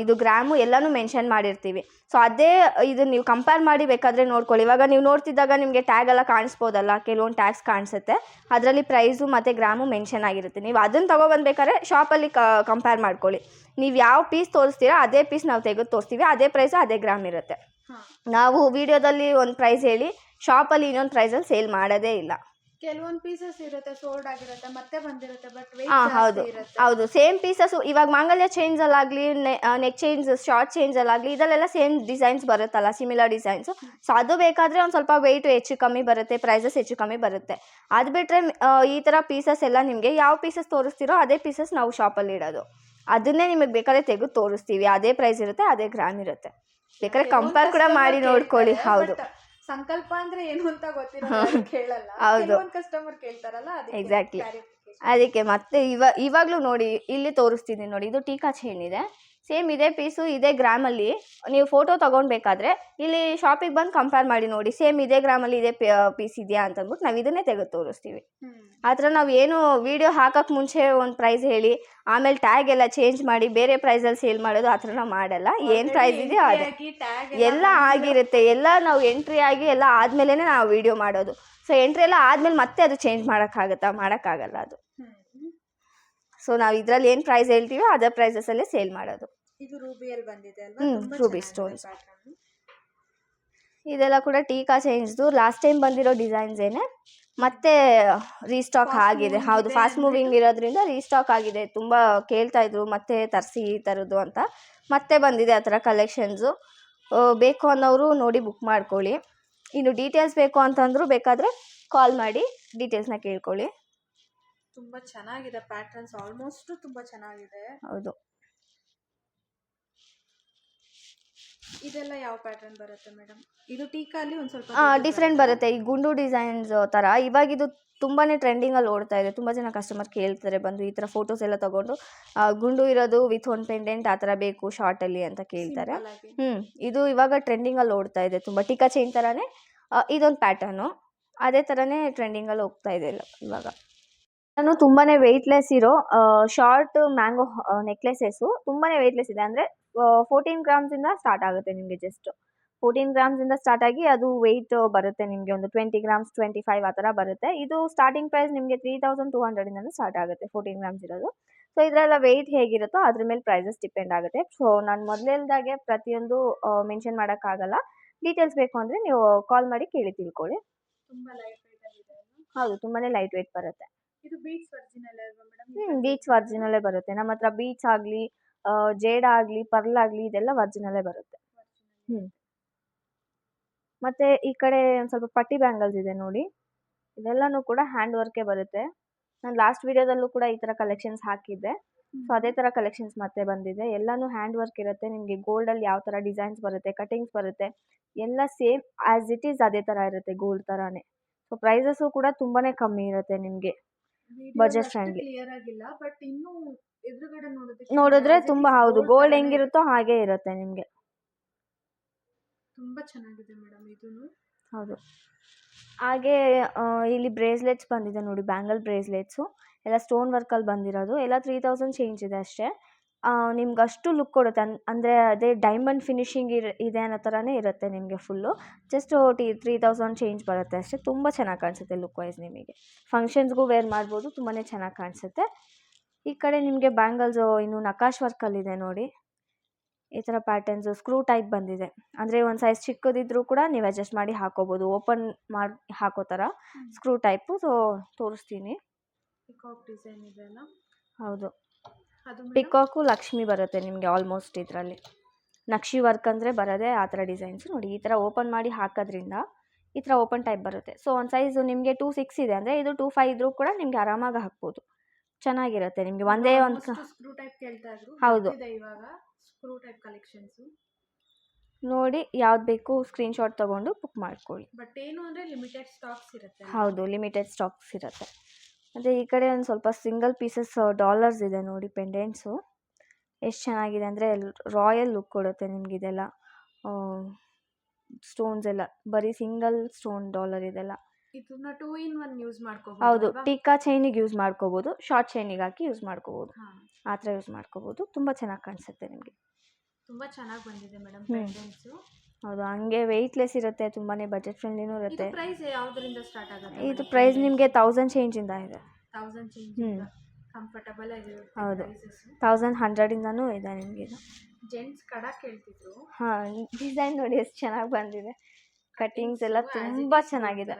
ಇದು ಗ್ರಾಮು ಎಲ್ಲನೂ ಮೆನ್ಷನ್ ಮಾಡಿರ್ತೀವಿ. ಸೊ ಅದೇ ಇದು ನೀವು ಕಂಪೇರ್ ಮಾಡಿ ಬೇಕಾದರೆ ನೋಡ್ಕೊಳ್ಳಿ. ಇವಾಗ ನೀವು ನೋಡ್ತಿದ್ದಾಗ ನಿಮಗೆ ಟ್ಯಾಗ್ ಎಲ್ಲ ಕಾಣಿಸ್ಬೋದಲ್ಲ, ಕೆಲವೊಂದು ಟ್ಯಾಗ್ಸ್ ಕಾಣಿಸುತ್ತೆ, ಅದರಲ್ಲಿ ಪ್ರೈಸು ಮತ್ತು ಗ್ರಾಮು ಮೆನ್ಷನ್ ಆಗಿರುತ್ತೆ. ನೀವು ಅದನ್ನು ತೊಗೊಬಂದ್ಬೇಕಾದ್ರೆ ಶಾಪಲ್ಲಿ ಕಂಪೇರ್ ಮಾಡ್ಕೊಳ್ಳಿ. ನೀವು ಯಾವ ಪೀಸ್ ತೋರಿಸ್ತೀರಾ ಅದೇ ಪೀಸ್ ನಾವು ತೆಗೆದು ತೋರಿಸ್ತೀವಿ, ಅದೇ ಪ್ರೈಸು ಅದೇ ಗ್ರಾಮ್ ಇರುತ್ತೆ. ನಾವು ವಿಡಿಯೋದಲ್ಲಿ ಒಂದು ಪ್ರೈಸ್ ಹೇಳಿ ಶಾಪಲ್ಲಿ ಇನ್ನೊಂದು ಪ್ರೈಸಲ್ಲಿ ಸೇಲ್ ಮಾಡೋದೇ ಇಲ್ಲ. ಕೆಲವೊಂದು ಪೀಸಸ್ ಇರುತ್ತೆ ಸೋಲ್ಡ್ ಆಗಿರುತ್ತೆ, ಮತ್ತೆ ಬಂದಿರುತ್ತೆ, ಬಟ್ ಹೌದು ಹೌದು, ಸೇಮ್ ಪೀಸಸ್. ಇವಾಗ ಮಾಂಗಲ್ಯ ಚೇಂಜಲ್ಲಾಗಲಿ, ನೆಕ್ ಚೇಂಜ್, ಶಾರ್ಟ್ ಚೇಂಜಲ್ಲಾಗಲಿ, ಇದರಲ್ಲೆಲ್ಲ ಸೇಮ್ ಡಿಸೈನ್ಸ್ ಬರುತ್ತಲ್ಲ, ಸಿಮಿಲರ್ ಡಿಸೈನ್ಸು. ಸೊ ಅದು ಬೇಕಾದರೆ ಒಂದು ಸ್ವಲ್ಪ ವೆಯ್ಟು ಹೆಚ್ಚು ಕಮ್ಮಿ ಬರುತ್ತೆ, ಪ್ರೈಸಸ್ ಹೆಚ್ಚು ಕಮ್ಮಿ ಬರುತ್ತೆ. ಅದು ಬಿಟ್ಟರೆ ಈ ಥರ ಪೀಸಸ್ ಎಲ್ಲ ನಿಮಗೆ ಯಾವ ಪೀಸಸ್ ತೋರಿಸ್ತೀರೋ ಅದೇ ಪೀಸಸ್ ನಾವು ಶಾಪಲ್ಲಿ ಇಡೋದು. ಅದನ್ನೇ ನಿಮಗೆ ಬೇಕಾದ್ರೆ ತೆಗೆದು ತೋರಿಸ್ತೀವಿ, ಅದೇ ಪ್ರೈಸ್ ಇರುತ್ತೆ, ಅದೇ ಗ್ರಾಮ್ ಇರುತ್ತೆ. ಬೇಕಾದ್ರೆ ಕಂಪೇರ್ ಕೂಡ ಮಾಡಿ ನೋಡ್ಕೊಳ್ಳಿ. ಹೌದು, ಸಂಕಲ್ಪ ಅಂದ್ರೆ ಏನು ಅಂತ ಗೊತ್ತಿಲ್ಲ, ಕೇಳಲ್ಲ. ಹೌದು, ಕಸ್ಟಮರ್ ಕೇಳ್ತಾರಲ್ಲ, ಎಕ್ಸಾಕ್ಟ್ಲಿ. ಅದಕ್ಕೆ ಮತ್ತೆ ಇವಾಗಲೂ ನೋಡಿ, ಇಲ್ಲಿ ತೋರಿಸ್ತಿದ್ದೀನಿ ನೋಡಿ, ಇದು ಟೀಕಾ ಚೈನ್ ಇದೆ, ಸೇಮ್ ಇದೇ ಪೀಸು ಇದೇ ಗ್ರಾಮಲ್ಲಿ. ನೀವು ಫೋಟೋ ತೊಗೊಳ್ಬೇಕಾದ್ರೆ ಇಲ್ಲಿ ಶಾಪಿಗೆ ಬಂದು ಕಂಪೇರ್ ಮಾಡಿ ನೋಡಿ, ಸೇಮ್ ಇದೇ ಗ್ರಾಮಲ್ಲಿ ಇದೇ ಪೀಸ್ ಇದೆಯಾ ಅಂತಂದ್ಬಿಟ್ಟು ನಾವು ಇದನ್ನೇ ತೆಗೆದು ತೋರಿಸ್ತೀವಿ. ಆ ಥರ ನಾವು ಏನು ವೀಡಿಯೋ ಹಾಕೋಕ್ಕೆ ಮುಂಚೆ ಒಂದು ಪ್ರೈಸ್ ಹೇಳಿ ಆಮೇಲೆ ಟ್ಯಾಗ್ ಎಲ್ಲ ಚೇಂಜ್ ಮಾಡಿ ಬೇರೆ ಪ್ರೈಸಲ್ಲಿ ಸೇಲ್ ಮಾಡೋದು ಆ ಥರ ನಾವು ಮಾಡಲ್ಲ. ಏನು ಪ್ರೈಸ್ ಇದೆಯೋ ಅದೇ ಎಲ್ಲ ಆಗಿರುತ್ತೆ. ಎಲ್ಲ ನಾವು ಎಂಟ್ರಿ ಆಗಿ ಎಲ್ಲ ಆದಮೇಲೆ ನಾವು ವೀಡಿಯೋ ಮಾಡೋದು. ಸೊ ಎಂಟ್ರಿ ಎಲ್ಲ ಆದಮೇಲೆ ಮತ್ತೆ ಅದು ಚೇಂಜ್ ಮಾಡೋಕ್ಕಾಗಲ್ಲ ಅದು. ಸೊ ನಾವು ಇದರಲ್ಲಿ ಏನು ಪ್ರೈಸ್ ಹೇಳ್ತೀವಿ ಅದೇ ಪ್ರೈಸಸಲ್ಲೇ ಸೇಲ್ ಮಾಡೋದು. ಇದು ರೂಬಿಯಲ್ಲಿ ಬಂದಿದೆ ಅಲ್ವಾ? Ruby stones. ಇದೆಲ್ಲ ಕೂಡ ಟೀಕಾ ಚೈನ್ಸ್ದು ಲಾಸ್ಟ್ ಟೈಮ್ ಬಂದಿರೋ ಡಿಸೈನ್ಸ್ ಏನೇ, ಮತ್ತೆ ರೀಸ್ಟಾಕ್ ಆಗಿದೆ. ಹೌದು, ಫಾಸ್ಟ್ ಮೂವಿಂಗ್ ಇರೋದ್ರಿಂದ ರೀಸ್ಟಾಕ್ ಆಗಿದೆ. ತುಂಬ ಕೇಳ್ತಾ ಇದ್ರು ಮತ್ತೆ ತರಿಸಿ ಈ ಥರದ್ದು ಅಂತ, ಮತ್ತೆ ಬಂದಿದೆ ಆ ಥರ ಕಲೆಕ್ಷನ್ಸು. ಬೇಕು ಅನ್ನೋರು ನೋಡಿ ಬುಕ್ ಮಾಡ್ಕೊಳ್ಳಿ. ಇನ್ನು ಡೀಟೇಲ್ಸ್ ಬೇಕು ಅಂತಂದ್ರೂ ಬೇಕಾದರೆ ಕಾಲ್ ಮಾಡಿ ಡೀಟೇಲ್ಸ್ನ ಕೇಳ್ಕೊಳ್ಳಿ. ತುಂಬಾ ಚೆನ್ನಾಗಿದೆ ಪ್ಯಾಟರ್ನ್ಸ್, ಆಲ್ಮೋಸ್ಟ್ ತುಂಬಾ ಚೆನ್ನಾಗಿದೆ. ಹೌದು. ಇದೆಲ್ಲ ಯಾವ ಪ್ಯಾಟರ್ನ್ ಬರುತ್ತೆ ಮೇಡಮ್? ಇದು ಟೀಕಾಲಿ ಒಂದು ಸ್ವಲ್ಪ ಡಿಫ್ರೆಂಟ್ ಬರುತ್ತೆ. ಈ ಗುಂಡು ಡಿಸೈನ್ಸ್ ಥರ ಇವಾಗ ಇದು ತುಂಬಾ ಟ್ರೆಂಡಿಂಗಲ್ಲಿ ಓಡ್ತಾ ಇದೆ. ತುಂಬ ಜನ ಕಸ್ಟಮರ್ ಕೇಳ್ತಾರೆ ಬಂದು ಈ ಥರ ಫೋಟೋಸ್ ಎಲ್ಲ ತೊಗೊಂಡು ಗುಂಡು ಇರೋದು ವಿತ್ ಒನ್ ಪೆಂಡೆಂಟ್ ಆ ಥರ ಬೇಕು ಶಾರ್ಟಲ್ಲಿ ಅಂತ ಕೇಳ್ತಾರೆ. ಇದು ಇವಾಗ ಟ್ರೆಂಡಿಂಗಲ್ಲಿ ಓಡ್ತಾ ಇದೆ ತುಂಬ. ಟಿಕಾ ಚೈನ್ ಥರನೇ ಇದೊಂದು ಪ್ಯಾಟರ್ನು, ಅದೇ ಥರನೇ ಟ್ರೆಂಡಿಂಗಲ್ಲಿ ಹೋಗ್ತಾ ಇದೆ ಇವಾಗ. ನಾನು ತುಂಬಾ ವೆಯ್ಟ್ಲೆಸ್ ಇರೋ ಶಾರ್ಟ್ ಮ್ಯಾಂಗೋ ನೆಕ್ಲೆಸಸ್ಸು ತುಂಬಾ ವೆಯ್ಟ್ಲೆಸ್ ಇದೆ. ಅಂದರೆ 14 ಗ್ರಾಮ್ಸಿಂದ ಸ್ಟಾರ್ಟ್ ಆಗುತ್ತೆ ನಿಮಗೆ. ಜಸ್ಟ್ 14 ಗ್ರಾಮ್ಸಿಂದ ಸ್ಟಾರ್ಟ್ ಆಗಿ ಅದು ವೆಯ್ಟ್ ಬರುತ್ತೆ ನಿಮಗೆ ಒಂದು 20 ಗ್ರಾಮ್ಸ್ 25 ಆ ಥರ ಬರುತ್ತೆ. ಇದು ಸ್ಟಾರ್ಟಿಂಗ್ ಪ್ರೈಸ್ ನಿಮಗೆ 3200 ಸ್ಟಾರ್ಟ್ ಆಗುತ್ತೆ 14 ಗ್ರಾಮ್ಸ್ ಇರೋದು. ಸೊ ಇದರೆಲ್ಲ ವೆಯ್ಟ್ ಹೇಗಿರುತ್ತೋ ಅದ್ರ ಮೇಲೆ ಪ್ರೈಸಸ್ ಡಿಪೆಂಡ್ ಆಗುತ್ತೆ. ಸೊ ನಾನು ಮೊದಲೇದಾಗೆ ಪ್ರತಿಯೊಂದು ಮೆನ್ಷನ್ ಮಾಡೋಕ್ಕಾಗಲ್ಲ. ಡೀಟೇಲ್ಸ್ ಬೇಕು ಅಂದರೆ ನೀವು ಕಾಲ್ ಮಾಡಿ ಕೇಳಿ ತಿಳ್ಕೊಳ್ಳಿ. ತುಂಬಾ ಲೈಟ್ ವೇಟ್ ಅಲ್ಲಿ ಇದೆ. ಹೌದು, ತುಂಬಾ ಲೈಟ್ ವೇಟ್ ಬರುತ್ತೆ. ಇದು ಬೀಟ್ಸ್ ಒರಿಜಿನಲ್ ಅಲ್ವಾ ಮೇಡಮ್? ಬೀಚ್ ಒರಿಜಿನಲೇ ಬರುತ್ತೆ ನಮ್ಮ ಹತ್ರ. ಬೀಚ್ ಆಗಲಿ ಜೇಡ ಆಗಲಿ ಪರ್ಲ್ ಆಗಲಿ ಇದೆಲ್ಲ ಒರಿಜಿನಲೇ ಬರುತ್ತೆ. ಮತ್ತು ಈ ಕಡೆ ಒಂದು ಸ್ವಲ್ಪ ಪಟ್ಟಿ ಬ್ಯಾಂಗಲ್ಸ್ ಇದೆ ನೋಡಿ. ಇದೆಲ್ಲನೂ ಕೂಡ ಹ್ಯಾಂಡ್ ವರ್ಕೇ ಬರುತ್ತೆ. ನಾನು ಲಾಸ್ಟ್ ವಿಡಿಯೋದಲ್ಲೂ ಕೂಡ ಈ ಥರ ಕಲೆಕ್ಷನ್ಸ್ ಹಾಕಿದ್ದೆ. ಸೊ ಅದೇ ಥರ ಕಲೆಕ್ಷನ್ಸ್ ಮತ್ತೆ ಬಂದಿದೆ. ಎಲ್ಲನೂ ಹ್ಯಾಂಡ್ ವರ್ಕ್ ಇರುತ್ತೆ. ನಿಮಗೆ ಗೋಲ್ಡಲ್ಲಿ ಯಾವ ಥರ ಡಿಸೈನ್ಸ್ ಬರುತ್ತೆ, ಕಟಿಂಗ್ಸ್ ಬರುತ್ತೆ, ಎಲ್ಲ ಸೇಮ್ ಆ್ಯಸ್ ಇಟ್ ಈಸ್ ಅದೇ ಥರ ಇರುತ್ತೆ ಗೋಲ್ಡ್ ಥರನೇ. ಸೊ ಪ್ರೈಸಸ್ಸು ಕೂಡ ತುಂಬಾ ಕಮ್ಮಿ ಇರುತ್ತೆ ನಿಮಗೆ, ಬಜೆಟ್ ಫ್ರೆಂಡ್ಲಿ. ಕ್ಲಿಯರ್ ಆಗಿಲ್ಲ, ಬಟ್ ಇನ್ನು ಎದುರುಗಡೆ ನೋಡಿದ್ರೆ ತುಂಬ ಹೌದು ಗೋಲ್ಡ್ ಹೆಂಗಿರುತ್ತೋ ಹಾಗೆ ಇರುತ್ತೆ ನಿಮಗೆ. ತುಂಬಾ ಚೆನ್ನಾಗಿದೆ ಮೇಡಮ್ ಇದೂನು. ಹೌದು. ಹಾಗೆ ಇಲ್ಲಿ ಬ್ರೇಸ್ಲೆಟ್ಸ್ ಬಂದಿದೆ ನೋಡಿ, ಬ್ಯಾಂಗಲ್ ಬ್ರೇಸ್ಲೆಟ್ಸು ಎಲ್ಲ ಸ್ಟೋನ್ ವರ್ಕಲ್ಲಿ ಬಂದಿರೋದು. ಎಲ್ಲ 3000 ಚೇಂಜ್ ಇದೆ ಅಷ್ಟೇ. ನಿಮ್ಗೆ ಅಷ್ಟು ಲುಕ್ ಕೊಡುತ್ತೆ. ಅಂದರೆ ಅದೇ ಡೈಮಂಡ್ ಫಿನಿಶಿಂಗ್ ಇದೆ ಅನ್ನೋ ಥರನೇ ಇರುತ್ತೆ ನಿಮಗೆ ಫುಲ್ಲು. ಜಸ್ಟ್ 3000 ಚೇಂಜ್ ಬರುತ್ತೆ ಅಷ್ಟೇ. ತುಂಬ ಚೆನ್ನಾಗಿ ಕಾಣಿಸುತ್ತೆ ಲುಕ್ ವೈಸ್. ನಿಮಗೆ ಫಂಕ್ಷನ್ಸ್ಗೂ ವೇರ್ ಮಾಡ್ಬೋದು, ತುಂಬಾ ಚೆನ್ನಾಗಿ ಕಾಣಿಸುತ್ತೆ. ಈ ಕಡೆ ನಿಮಗೆ ಬ್ಯಾಂಗಲ್ಸು ಇನ್ನು ನಕಾಶ್ ವರ್ಕಲ್ಲಿದೆ ನೋಡಿ. ಈ ಥರ ಪ್ಯಾಟರ್ನ್ಸು ಸ್ಕ್ರೂ ಟೈಪ್ ಬಂದಿದೆ. ಅಂದರೆ ಒಂದು ಸೈಜ್ ಚಿಕ್ಕದಿದ್ರೂ ಕೂಡ ನೀವು ಅಡ್ಜಸ್ಟ್ ಮಾಡಿ ಹಾಕೋಬೋದು. ಓಪನ್ ಮಾಡಿ ಹಾಕೋ ಥರ ಸ್ಕ್ರೂ ಟೈಪು. ಸೊ ತೋರಿಸ್ತೀನಿ. ಪಿಕಾಕ್ ಡಿಸೈನ್ ಇದೆ ಅಲ್ಲ? ಹೌದು, ಅದು ಪಿಕಾಕು ಲಕ್ಷ್ಮಿ ಬರುತ್ತೆ ನಿಮಗೆ ಆಲ್ಮೋಸ್ಟ್ ಇದರಲ್ಲಿ. ನಕ್ಷಿ ವರ್ಕ್ ಅಂದರೆ ಬರೋದೇ ಆ ಥರ ಡಿಸೈನ್ಸು ನೋಡಿ. ಈ ಥರ ಓಪನ್ ಮಾಡಿ ಹಾಕೋದ್ರಿಂದ ಈ ಥರ ಓಪನ್ ಟೈಪ್ ಬರುತ್ತೆ. ಸೊ ಒಂದು ಸೈಜು ನಿಮಗೆ 2.6 ಇದೆ ಅಂದರೆ ಇದು 2.5 ಇದ್ರೂ ಕೂಡ ನಿಮಗೆ ಆರಾಮಾಗಿ ಹಾಕ್ಬೋದು. ಚೆನ್ನಾಗಿರುತ್ತೆ ನಿಮಗೆ. ಒಂದೇ ಒಂದು ಸ್ಕ್ರೂ ಟೈಪ್ ಕೇಳ್ತಾ ಇದ್ರು. ಹೌದು, ಇವಾಗ ಸ್ಕ್ರೂ ಟೈಪ್ ಕಲೆಕ್ಷನ್ಸ್ ನೋಡಿ ಯಾವ್ದು ಬೇಕು ಸ್ಕ್ರೀನ್ಶಾಟ್ ತೊಗೊಂಡು ಬುಕ್ ಮಾಡ್ಕೊಳ್ಳಿ. ಬಟ್ ಏನು ಅಂದರೆ ಲಿಮಿಟೆಡ್ ಸ್ಟಾಕ್ಸ್ ಇರುತ್ತೆ. ಹೌದು, ಲಿಮಿಟೆಡ್ ಸ್ಟಾಕ್ಸ್ ಇರುತ್ತೆ. ಮತ್ತು ಈ ಕಡೆ ಒಂದು ಸ್ವಲ್ಪ ಸಿಂಗಲ್ ಪೀಸಸ್ ಡಾಲರ್ಸ್ ಇದೆ ನೋಡಿ ಪೆಂಡೆಂಟ್ಸು. ಎಷ್ಟು ಚೆನ್ನಾಗಿದೆ ಅಂದರೆ ರಾಯಲ್ ಲುಕ್ ಕೊಡುತ್ತೆ ನಿಮ್ಗೆ. ಇದೆಲ್ಲ ಸ್ಟೋನ್ಸ್ ಎಲ್ಲ ಬರೀ ಸಿಂಗಲ್ ಸ್ಟೋನ್ ಡಾಲರ್ ಇದೆಲ್ಲ. ಇದನ್ನ 2 in 1 ಯೂಸ್ ಮಾಡ್ಕೋಬಹುದು. ಹೌದು, ಟೀಕಾ ಚೈನಿಗೆ ಯೂಸ್ ಮಾಡ್ಕೋಬೋದು, ಶಾರ್ಟ್ ಚೈನಿಗೆ ಹಾಕಿ ಯೂಸ್ ಮಾಡ್ಕೋಬೋದು. ಆ ಥರ ಯೂಸ್ ಮಾಡ್ಕೋಬೋದು. ತುಂಬ ಚೆನ್ನಾಗಿ ಕಾಣಿಸುತ್ತೆ ನಿಮಗೆ. ತುಂಬ ಚೆನ್ನಾಗಿ ಬಂದಿದೆ ಮೇಡಮ್ ಪೆಂಡೆಂಟ್ಸು. ಹೌದು, ಹಂಗೆ ವೆಯ್ಟ್ಲೆಸ್ ಇರುತ್ತೆ, ತುಂಬಾ ಬಜೆಟ್ ಫ್ರೆಂಡ್ಲಿನೂ ಇರುತ್ತೆ. ಪ್ರೈಸ್ ಯಾವುದರಿಂದ ಸ್ಟಾರ್ಟ್ ಆಗುತ್ತೆ? ಇದು ಪ್ರೈಸ್ ನಿಮಗೆ 1000 ಚೇಂಜಿಂದ ಇದೆ. 1000 ಚೇಂಜ್ ಕಂಫರ್ಟಬಲ್ ಆಗಿರುತ್ತೆ. ಹೌದು, 1100ಇಂದನೂ ಇದೆ ನಿಮಗೆ. ಇದು ಜೆಂಟ್ಸ್ ಕಡ ಕೇಳ್ತಿದ್ರು. ಹಾಂ, ಡಿಸೈನ್ ನೋಡಿ ಎಷ್ಟು ಚೆನ್ನಾಗಿ ಬಂದಿದೆ. ಕಟ್ಟಿಂಗ್ಸ್ ಎಲ್ಲ ತುಂಬ ಚೆನ್ನಾಗಿದೆ.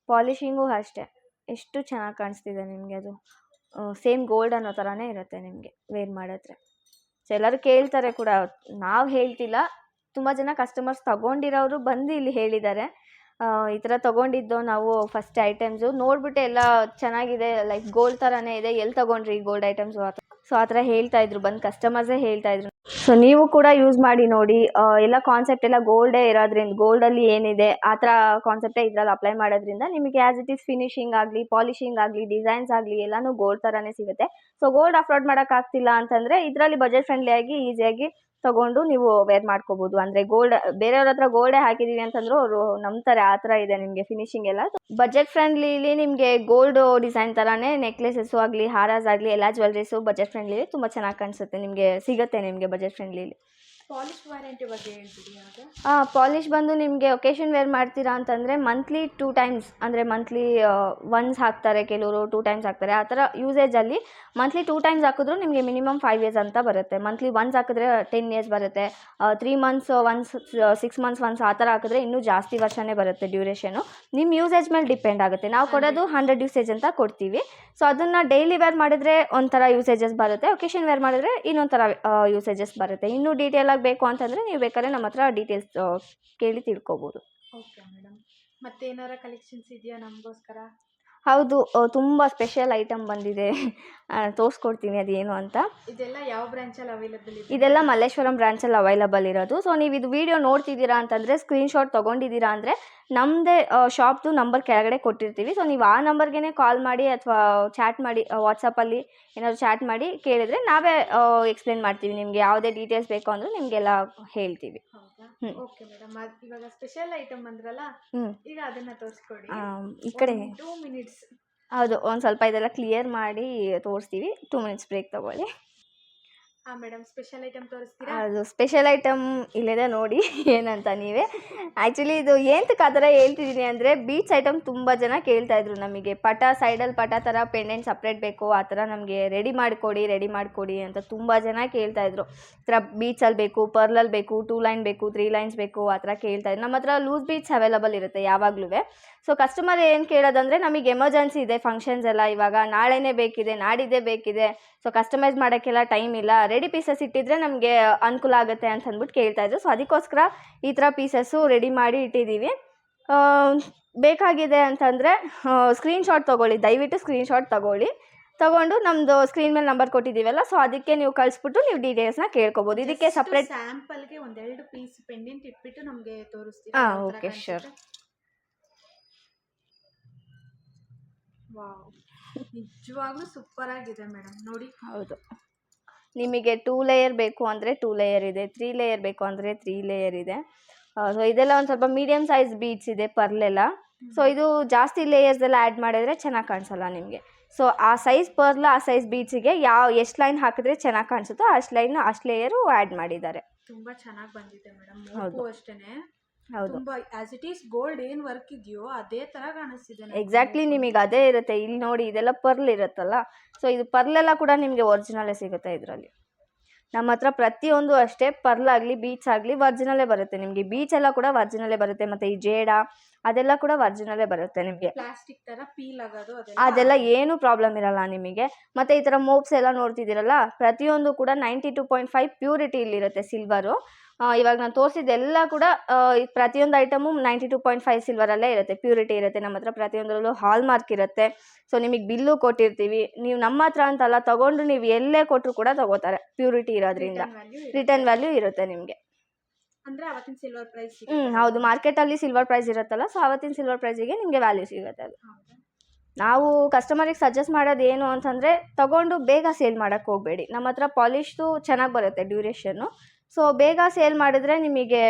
ಪಾಲಿಶಿಂಗು ಅಷ್ಟೇ ಎಷ್ಟು ಚೆನ್ನಾಗಿ ಕಾಣಿಸ್ತಿದೆ ನಿಮಗೆ. ಅದು ಸೇಮ್ ಗೋಲ್ಡ್ ಅನ್ನೋ ಥರನೇ ಇರುತ್ತೆ ನಿಮಗೆ ವೇರ್ ಮಾಡಿದ್ರೆ. ಸೊ ಎಲ್ಲರೂ ಕೇಳ್ತಾರೆ ಕೂಡ, ನಾವು ಹೇಳ್ತಿಲ್ಲ, ತುಂಬ ಜನ ಕಸ್ಟಮರ್ಸ್ ತೊಗೊಂಡಿರೋರು ಬಂದು ಇಲ್ಲಿ ಹೇಳಿದ್ದಾರೆ, ಈ ಥರ ತೊಗೊಂಡಿದ್ದು ನಾವು ಫಸ್ಟ್ ಐಟಮ್ಸು ನೋಡಿಬಿಟ್ಟು ಎಲ್ಲ ಚೆನ್ನಾಗಿದೆ, ಲೈಕ್ ಗೋಲ್ಡ್ ಥರನೇ ಇದೆ, ಎಲ್ಲಿ ತೊಗೊಂಡ್ರಿ ಈ ಗೋಲ್ಡ್ ಐಟಮ್ಸು ಆ ಥರ. ಸೊ ಆ ಥರ ಹೇಳ್ತಾಯಿದ್ರು, ಬಂದು ಕಸ್ಟಮರ್ಸೇ ಹೇಳ್ತಾಯಿದ್ರು. ಸೊ ನೀವು ಕೂಡ ಯೂಸ್ ಮಾಡಿ ನೋಡಿ. ಎಲ್ಲ ಕಾನ್ಸೆಪ್ಟ್ ಎಲ್ಲ ಗೋಲ್ಡೇ ಇರೋದ್ರಿಂದ, ಗೋಲ್ಡಲ್ಲಿ ಏನಿದೆ ಆ ಥರ ಕಾನ್ಸೆಪ್ಟೇ ಇದ್ರಲ್ಲಿ ಅಪ್ಲೈ ಮಾಡೋದ್ರಿಂದ ನಿಮಗೆ ಆ್ಯಸ್ ಇಟ್ ಈಸ್ ಫಿನಿಶಿಂಗ್ ಆಗಲಿ, ಪಾಲಿಶಿಂಗ್ ಆಗಲಿ, ಡಿಸೈನ್ಸ್ ಆಗಲಿ ಎಲ್ಲನೂ ಗೋಲ್ಡ್ ಥರನೇ ಸಿಗುತ್ತೆ. ಸೊ ಗೋಲ್ಡ್ ಅಫೋರ್ಡ್ ಮಾಡೋಕ್ಕಾಗ್ತಿಲ್ಲ ಅಂತಂದರೆ ಇದರಲ್ಲಿ ಬಜೆಟ್ ಫ್ರೆಂಡ್ಲಿಯಾಗಿ ಈಸಿಯಾಗಿ ತೊಗೊಂಡು ನೀವು ವೇರ್ ಮಾಡ್ಕೋಬೋದು. ಅಂದರೆ ಗೋಲ್ಡ್ ಬೇರೆಯವ್ರ ಹತ್ರ ಗೋಲ್ಡೇ ಹಾಕಿದ್ದೀವಿ ಅಂತಂದ್ರು ಅವರು ನಂಬ್ತಾರೆ, ಆ ಥರ ಇದೆ ನಿಮಗೆ ಫಿನಿಶಿಂಗ್ ಎಲ್ಲ. ಬಜೆಟ್ ಫ್ರೆಂಡ್ಲಿಲಿ ನಿಮಗೆ ಗೋಲ್ಡ್ ಡಿಸೈನ್ ಥರನೇ ನೆಕ್ಲೆಸಸ್ಸು ಆಗಲಿ, ಹಾರಾಸ್ ಆಗಲಿ, ಎಲ್ಲ ಜ್ಯುವೆಲ್ರೀಸು ಬಜೆಟ್ ಫ್ರೆಂಡ್ಲಿ ತುಂಬ ಚೆನ್ನಾಗಿ ಕಾಣಿಸುತ್ತೆ ನಿಮಗೆ, ಸಿಗುತ್ತೆ ನಿಮಗೆ ಬಜೆಟ್ ಫ್ರೆಂಡ್ಲಿಲಿ. ಪಾಲಿಶ್ ವಾರಂಟಿ ಬಗ್ಗೆ ಹೇಳ್ತೀವಿ ಆಗ? ಪಾಲಿಶ್ ಬಂದು ನಿಮಗೆ ಒಕೇಶನ್ ವೇರ್ ಮಾಡ್ತೀರಾ ಅಂತಂದರೆ ಮಂತ್ಲಿ 2 times, ಅಂದರೆ ಮಂತ್ಲಿ ಒನ್ಸ್ ಹಾಕ್ತಾರೆ, ಕೆಲವರು 2 times ಹಾಕ್ತಾರೆ. ಆ ಥರ ಯೂಸೇಜಲ್ಲಿ ಮಂತ್ಲಿ 2 times ಹಾಕಿದ್ರು ನಿಮಗೆ ಮಿನಿಮಮ್ 5 years ಅಂತ ಬರುತ್ತೆ. ಮಂತ್ಲಿ ಒನ್ಸ್ ಹಾಕಿದ್ರೆ 10 years ಬರುತ್ತೆ. 3 months ಒನ್ಸ್, 6 months ಒನ್ಸ್ ಆ ಥರ ಹಾಕಿದ್ರೆ ಇನ್ನೂ ಜಾಸ್ತಿ ವರ್ಷನೇ ಬರುತ್ತೆ ಡ್ಯೂರೇಷನು. ನಿಮ್ಮ ಯೂಸೇಜ್ ಮೇಲೆ ಡಿಪೆಂಡ್ ಆಗುತ್ತೆ. ನಾವು ಕೊಡೋದು 100 ಯೂಸೇಜ್ ಅಂತ ಕೊಡ್ತೀವಿ. ಸೊ ಅದನ್ನು ಡೈಲಿ ವೇರ್ ಮಾಡಿದ್ರೆ ಒಂಥರ ಯೂಸೇಜಸ್ ಬರುತ್ತೆ, ಒಕೇಶನ್ ವೇರ್ ಮಾಡಿದ್ರೆ ಇನ್ನೊಂಥರ ಯೂಸೇಜಸ್ ಬರುತ್ತೆ. ಇನ್ನೂ ಡೀಟೇಲಾಗಿ ಡೀಟೇಲ್ಸಾಗಿ ಬೇಕು ಅಂತಂದರೆ ನೀವು ಬೇಕಾದ್ರೆ ನಮ್ಮ ಹತ್ರ ಡೀಟೇಲ್ಸ್ ಕೇಳಿ ತಿಳ್ಕೊಬೋದು. Okay madam. ಮತ್ತೇನಾರ ಕಲೆಕ್ಷನ್ಸ್ ಇದೆಯಾ ನಮಗೋಸ್ಕರ? ಹೌದು, ತುಂಬ ಸ್ಪೆಷಲ್ ಐಟಮ್ ಬಂದಿದೆ. ತೋರಿಸ್ಕೊಡ್ತೀನಿ ಅದೇನು ಅಂತ. ಇದೆಲ್ಲ ಯಾವ ಬ್ರಾಂಚಲ್ಲಿ ಅವೈಲೇಬಲ್ ಇದೆ? ಇದೆಲ್ಲ ಮಲ್ಲೇಶ್ವರಂ ಬ್ರಾಂಚಲ್ಲಿ ಅವೈಲಬಲ್ ಇರೋದು. ಸೊ ನೀವು ಇದು ವಿಡಿಯೋ ನೋಡ್ತಿದ್ದೀರಾ ಅಂತಂದರೆ, ಸ್ಕ್ರೀನ್ಶಾಟ್ ತೊಗೊಂಡಿದ್ದೀರಾ ಅಂದರೆ ನಮ್ಮದೇ ಶಾಪ್ದು ನಂಬರ್ ಕೆಳಗಡೆ ಕೊಟ್ಟಿರ್ತೀವಿ. ಸೊ ನೀವು ಆ ನಂಬರ್ಗೆ ಕಾಲ್ ಮಾಡಿ ಅಥವಾ ಚಾಟ್ ಮಾಡಿ, ವಾಟ್ಸಪ್ಪಲ್ಲಿ ಏನಾದರೂ ಚಾಟ್ ಮಾಡಿ ಕೇಳಿದರೆ ನಾವೇ ಎಕ್ಸ್ಪ್ಲೇನ್ ಮಾಡ್ತೀವಿ. ನಿಮಗೆ ಯಾವುದೇ ಡೀಟೇಲ್ಸ್ ಬೇಕು ಅಂದರೆ ನಿಮಗೆಲ್ಲ ಹೇಳ್ತೀವಿ. Okay madam. ಇವಾಗ ಸ್ಪೆಷಲ್ ಐಟಮ್ ಅಂದ್ರಲ್ಲ, ಈಗ ಅದನ್ನ ತೋರಿಸ್ಕೊಡಿ. ಈ ಕಡೆ 2 ಮಿನಿಟ್ಸ್. ಹೌದು, ಒಂದು ಸ್ವಲ್ಪ ಇದೆಲ್ಲ ಕ್ಲಿಯರ್ ಮಾಡಿ ತೋರಿಸ್ತೀವಿ. 2 ಮಿನಿಟ್ಸ್ ಬ್ರೇಕ್ ತೊಗೊಳ್ಳಿ. ಮೇಡಮ್, ಸ್ಪೆಷಲ್ ಐಟಮ್ ತೋರಿಸ್ತೀರಾ? ಅದು ಸ್ಪೆಷಲ್ ಐಟಮ್ ಇಲ್ಲಿದೆ ನೋಡಿ ಏನಂತ ನೀವೇ. ಆ್ಯಕ್ಚುಲಿ ಇದು ಏನಕ್ಕೆ ಆ ಥರ ಹೇಳ್ತಿದ್ದೀನಿ ಅಂದರೆ, ಬೀಚ್ ಐಟಮ್ ತುಂಬ ಜನ ಕೇಳ್ತಾಯಿದ್ರು ನಮಗೆ. ಸೈಡಲ್ಲಿ ಪಟ ಥರ ಪೆಂಡೆಂಟ್ ಸಪ್ರೇಟ್ ಬೇಕು, ಆ ಥರ ನಮಗೆ ರೆಡಿ ಮಾಡಿಕೊಡಿ ಅಂತ ತುಂಬ ಜನ ಕೇಳ್ತಾಯಿದ್ರು. ಈ ಥರ ಬೀಚಲ್ಲಿ ಬೇಕು, ಪರ್ಲಲ್ಲಿ ಬೇಕು, 2 ಲೈನ್ ಬೇಕು, 3 ಲೈನ್ಸ್ ಬೇಕು, ಆ ಥರ ಕೇಳ್ತಾಯಿದ್ರು. ನಮ್ಮ ಹತ್ರ ಲೂಸ್ ಬೀಚ್ ಅವೈಲಬಲ್ ಇರುತ್ತೆ ಯಾವಾಗಲೂ. ಸೊ ಕಸ್ಟಮರ್ ಏನು ಕೇಳೋದಂದರೆ, ನಮಗೆ ಎಮರ್ಜೆನ್ಸಿ ಇದೆ, ಫಂಕ್ಷನ್ಸ್ ಎಲ್ಲ ಇವಾಗ ನಾಳೆನೇ ಬೇಕಿದೆ, ನಾಡಿದ್ದೇ ಬೇಕಿದೆ, ಸೊ ಕಸ್ಟಮೈಸ್ ಮಾಡೋಕ್ಕೆಲ್ಲ ಟೈಮ್ ಇಲ್ಲ, ರೆಡಿ ಪೀಸಸ್ ಇಟ್ಟಿದ್ರೆ ನಮಗೆ ಅನುಕೂಲ ಆಗುತ್ತೆ ಅಂತ ಅಂದ್ಬಿಟ್ಟು ಕೇಳ್ತಾಯಿದ್ರು. ಸೊ ಅದಕ್ಕೋಸ್ಕರ ಈ ಥರ ಪೀಸಸ್ಸು ರೆಡಿ ಮಾಡಿ ಇಟ್ಟಿದ್ದೀವಿ. ಬೇಕಾಗಿದೆ ಅಂತಂದರೆ ಸ್ಕ್ರೀನ್ಶಾಟ್ ತೊಗೊಳ್ಳಿ, ದಯವಿಟ್ಟು ಸ್ಕ್ರೀನ್ಶಾಟ್ ತೊಗೊಂಡು ನಮ್ಮದು ಸ್ಕ್ರೀನ್ ಮೇಲೆ ನಂಬರ್ ಕೊಟ್ಟಿದ್ದೀವಲ್ಲ, ಸೊ ಅದಕ್ಕೆ ನೀವು ಕಳಿಸ್ಬಿಟ್ಟು ನೀವು ಡೀಟೇಲ್ಸ್ನ ಕೇಳ್ಕೊಬೋದು. ಇದಕ್ಕೆ ಸಪ್ರೇಟ್ ಸ್ಯಾಂಪಲ್ಗೆ 1-2 ಪೀಸ್ ಪೆಂಡೆಂಟ್ ಇಟ್ಬಿಟ್ಟು ನಮಗೆ ತೋರಿಸ್ತೀರಾ? ಹಾಂ, ಓಕೆ, ಶ್ಯೂರ್. ವಾವ್, ನಿಜವಾಗ್ಲೂ ಸೂಪರ್ ಆಗಿದೆ ಮೇಡಮ್, ನೋಡಿ. ಹೌದು, ನಿಮಗೆ 2 ಲೇಯರ್ ಬೇಕು ಅಂದರೆ 2 ಲೇಯರ್ ಇದೆ, 3 ಲೇಯರ್ ಬೇಕು ಅಂದರೆ 3 ಲೇಯರ್ ಇದೆ. ಸೊ ಇದೆಲ್ಲ ಒಂದು ಸ್ವಲ್ಪ ಮೀಡಿಯಮ್ ಸೈಜ್ ಬೀಡ್ಸ್ ಇದೆ, ಪರ್ಲೆಲ್ಲ. ಸೊ ಇದು ಜಾಸ್ತಿ ಲೇಯರ್ಸ್ ಎಲ್ಲ ಆ್ಯಡ್ ಮಾಡಿದ್ರೆ ಚೆನ್ನಾಗಿ ಕಾಣಿಸಲ್ಲ ನಿಮಗೆ. ಸೊ ಆ ಸೈಜ್ ಪರ್ಲ್, ಆ ಸೈಜ್ ಬೀಡ್ಸಿಗೆ ಎಷ್ಟು ಲೈನ್ ಹಾಕಿದ್ರೆ ಚೆನ್ನಾಗಿ ಕಾಣಿಸುತ್ತೋ ಅಷ್ಟು ಲೇಯರು ಆ್ಯಡ್ ಮಾಡಿದ್ದಾರೆ. ತುಂಬ ಚೆನ್ನಾಗಿ ಬಂದಿದೆ ಮೇಡಮ್. ಹೌದು, ಅಷ್ಟೇ. ಹೌದು, ತುಂಬಾ ಆಸ್ ಇಟ್ ಈಸ್ ಗೋಲ್ಡ್ ಏನು ವರ್ಕ್ ಇದೆಯೋ ಅದೇ ತರ ಕಾಣಿಸ್ತಿದೆ. ಎಕ್ಸಾಕ್ಟ್ಲಿ, ನಿಮಗೆ ಅದೇ ಇರುತ್ತೆ. ಇಲ್ಲಿ ನೋಡಿ, ಇದೆಲ್ಲ ಪರ್ಲ್ ಇರುತ್ತಲ್ಲ, ಸೊ ಇದು ಪರ್ಲೆಲ್ಲ ಕೂಡ ನಿಮಗೆ ಒರಿಜಿನಲೇ ಸಿಗುತ್ತೆ ಇದರಲ್ಲಿ. ನಮ್ಮ ಹತ್ರ ಪ್ರತಿಯೊಂದು ಅಷ್ಟೇ, ಪರ್ಲ್ ಆಗಲಿ ಬೀಚ್ ಆಗಲಿ ಒರಿಜಿನಲೇ ಬರುತ್ತೆ ನಿಮಗೆ. ಬೀಚ್ ಎಲ್ಲ ಕೂಡ ಒರಿಜಿನಲೇ ಬರುತ್ತೆ, ಮತ್ತು ಈ ಜೇಡ ಅದೆಲ್ಲ ಕೂಡ ಒರಿಜಿನಲೇ ಬರುತ್ತೆ ನಿಮಗೆ. ಪ್ಲಾಸ್ಟಿಕ್ ತರ ಪೀಲ್ ಆಗೋದು ಅದೆಲ್ಲ ಏನು ಪ್ರಾಬ್ಲಮ್ ಇರಲ್ಲ ನಿಮಗೆ. ಮತ್ತು ಈ ಥರ ಮೋಪ್ಸ್ ಎಲ್ಲ ನೋಡ್ತಿದ್ದೀರಲ್ಲ, ಪ್ರತಿಯೊಂದು ಕೂಡ 92.5 ಪ್ಯೂರಿಟಿ ಇಲ್ಲಿರುತ್ತೆ ಸಿಲ್ವರು. ಇವಾಗ ನಾನು ತೋರಿಸಿದ್ದೆಲ್ಲ ಕೂಡ ಪ್ರತಿಯೊಂದು ಐಟಮು 92.5 ಸಿಲ್ವರಲ್ಲೇ ಇರುತ್ತೆ, ಪ್ಯೂರಿಟಿ ಇರುತ್ತೆ. ನಮ್ಮ ಹತ್ರ ಪ್ರತಿಯೊಂದರಲ್ಲೂ ಹಾಲ್ ಮಾರ್ಕ್ ಇರುತ್ತೆ. ಸೊ ನಿಮಗೆ ಬಿಲ್ಲು ಕೊಟ್ಟಿರ್ತೀವಿ. ನೀವು ನಮ್ಮ ಹತ್ರ ಅಂತಲ್ಲ, ತೊಗೊಂಡು ನೀವು ಎಲ್ಲೇ ಕೊಟ್ಟರು ಕೂಡ ತೊಗೋತಾರೆ, ಪ್ಯೂರಿಟಿ ಇರೋದ್ರಿಂದ. ರಿಟರ್ನ್ ವ್ಯಾಲ್ಯೂ ಇರುತ್ತೆ ನಿಮಗೆ. ಅಂದರೆ ಅವತ್ತಿನ ಸಿಲ್ವರ್ ಪ್ರೈಸ್. ಹೌದು, ಮಾರ್ಕೆಟಲ್ಲಿ ಸಿಲ್ವರ್ ಪ್ರೈಸ್ ಇರುತ್ತಲ್ಲ, ಸೊ ಅವತ್ತಿನ ಸಿಲ್ವರ್ ಪ್ರೈಸಿಗೆ ನಿಮಗೆ ವ್ಯಾಲ್ಯೂ ಸಿಗುತ್ತೆ. ಅದು ನಾವು ಕಸ್ಟಮರಿಗೆ ಸಜೆಸ್ಟ್ ಮಾಡೋದು ಏನು ಅಂತಂದರೆ, ತೊಗೊಂಡು ಬೇಗ ಸೇಲ್ ಮಾಡೋಕ್ಕೆ ಹೋಗಬೇಡಿ. ನಮ್ಮ ಹತ್ರ ಪಾಲಿಶ್ದು ಚೆನ್ನಾಗಿ ಬರುತ್ತೆ ಡ್ಯೂರೇಷನ್ನು. ಸೊ ಬೇಗ ಸೇಲ್ ಮಾಡಿದ್ರೆ ನಿಮಗೆ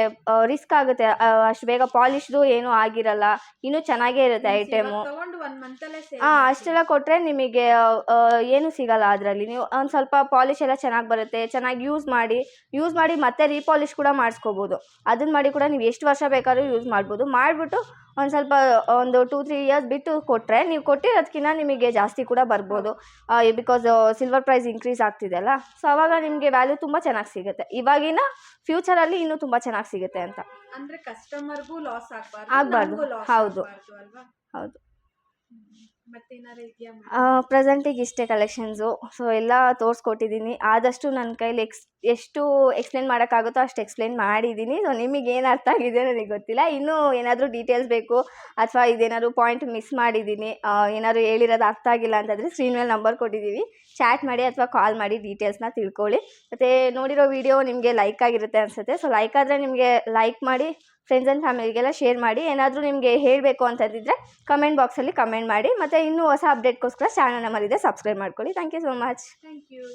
ರಿಸ್ಕ್ ಆಗುತ್ತೆ. ಅಷ್ಟು ಬೇಗ ಪಾಲಿಶ್ದು ಏನೂ ಆಗಿರಲ್ಲ, ಇನ್ನೂ ಚೆನ್ನಾಗೇ ಇರುತ್ತೆ ಐಟಮು. ಅಷ್ಟೆಲ್ಲ ಕೊಟ್ಟರೆ ನಿಮಗೆ ಏನೂ ಸಿಗಲ್ಲ ಅದರಲ್ಲಿ. ನೀವು ಒಂದು ಸ್ವಲ್ಪ ಪಾಲಿಶ್ ಎಲ್ಲ ಚೆನ್ನಾಗಿ ಬರುತ್ತೆ, ಚೆನ್ನಾಗಿ ಯೂಸ್ ಮಾಡಿ ಮತ್ತೆ ರೀಪಾಲಿಶ್ ಕೂಡ ಮಾಡಿಸ್ಕೋಬೋದು. ಅದನ್ನ ಮಾಡಿ ಕೂಡ ನೀವು ಎಷ್ಟು ವರ್ಷ ಬೇಕಾದ್ರೂ ಯೂಸ್ ಮಾಡ್ಬೋದು. ಮಾಡಿಬಿಟ್ಟು ಒಂದು 2-3 ಇಯರ್ಸ್ ಬಿಟ್ಟು ಕೊಟ್ಟರೆ, ನೀವು ಕೊಟ್ಟಿರೋದಕ್ಕಿಂತ ನಿಮಗೆ ಜಾಸ್ತಿ ಕೂಡ ಬರ್ಬೋದು. ಬಿಕಾಸ್ ಸಿಲ್ವರ್ ಪ್ರೈಸ್ ಇನ್ಕ್ರೀಸ್ ಆಗ್ತಿದೆಯಲ್ಲ, ಸೊ ಅವಾಗ ನಿಮಗೆ ವ್ಯಾಲ್ಯೂ ತುಂಬ ಚೆನ್ನಾಗಿ ಸಿಗುತ್ತೆ. ಇವಾಗಿನ ಫ್ಯೂಚರಲ್ಲಿ ಇನ್ನೂ ತುಂಬ ಚೆನ್ನಾಗಿ ಸಿಗುತ್ತೆ ಅಂತ. ಅಂದರೆ ಕಸ್ಟಮರ್ಗೂ ಲಾಸ್ ಆಗಬಾರ್ದು. ಹೌದು ಹೌದು. ಮತ್ತೇನಾರು ಇದೆಯಾ? ಪ್ರೆಸೆಂಟಿಗೆ ಇಷ್ಟೇ ಕಲೆಕ್ಷನ್ಸು. ಸೊ ಎಲ್ಲ ತೋರಿಸ್ಕೊಟ್ಟಿದ್ದೀನಿ. ಆದಷ್ಟು ನನ್ನ ಕೈಲಿ ಎಷ್ಟು ಎಕ್ಸ್ಪ್ಲೇನ್ ಮಾಡೋಕ್ಕಾಗುತ್ತೋ ಅಷ್ಟು ಎಕ್ಸ್ಪ್ಲೇನ್ ಮಾಡಿದ್ದೀನಿ. ಸೊ ನಿಮಗೆ ಏನು ಅರ್ಥ ಆಗಿದೆ ನನಗೆ ಗೊತ್ತಿಲ್ಲ. ಇನ್ನೂ ಏನಾದರೂ ಡೀಟೇಲ್ಸ್ ಬೇಕು ಅಥವಾ ಇದೇನಾದರೂ ಪಾಯಿಂಟ್ ಮಿಸ್ ಮಾಡಿದ್ದೀನಿ, ಏನಾದರೂ ಹೇಳಿರೋದು ಅರ್ಥ ಆಗಿಲ್ಲ ಅಂತಂದರೆ ಸ್ಕ್ರೀನ್ ಮೇಲೆ ನಂಬರ್ ಕೊಟ್ಟಿದ್ದೀವಿ, ಚಾಟ್ ಮಾಡಿ ಅಥವಾ ಕಾಲ್ ಮಾಡಿ ಡೀಟೇಲ್ಸ್ನ ತಿಳ್ಕೊಳ್ಳಿ. ಮತ್ತು ನೋಡಿರೋ ವಿಡಿಯೋ ನಿಮಗೆ ಲೈಕ್ ಆಗಿರುತ್ತೆ ಅನಿಸುತ್ತೆ. ಸೊ ಲೈಕ್ ಆದರೆ ನಿಮಗೆ ಲೈಕ್ ಮಾಡಿ, ಫ್ರೆಂಡ್ಸ್ ಆ್ಯಂಡ್ ಫ್ಯಾಮಿಲಿಗೆಲ್ಲ ಶೇರ್ ಮಾಡಿ. ಏನಾದರೂ ನಿಮಗೆ ಹೇಳಬೇಕು ಅಂತಂದಿದ್ರೆ ಕಮೆಂಟ್ ಬಾಕ್ಸಲ್ಲಿ ಕಮೆಂಟ್ ಮಾಡಿ. ಮತ್ತು ಇನ್ನೂ ಹೊಸ ಅಪ್ಡೇಟ್ಗೋಸ್ಕರ ಚಾನಲ್ ನಮ್ಮಲ್ಲಿದೆ, ಸಬ್ಸ್ಕ್ರೈಬ್ ಮಾಡ್ಕೊಳ್ಳಿ. Thank you so much. Thank you.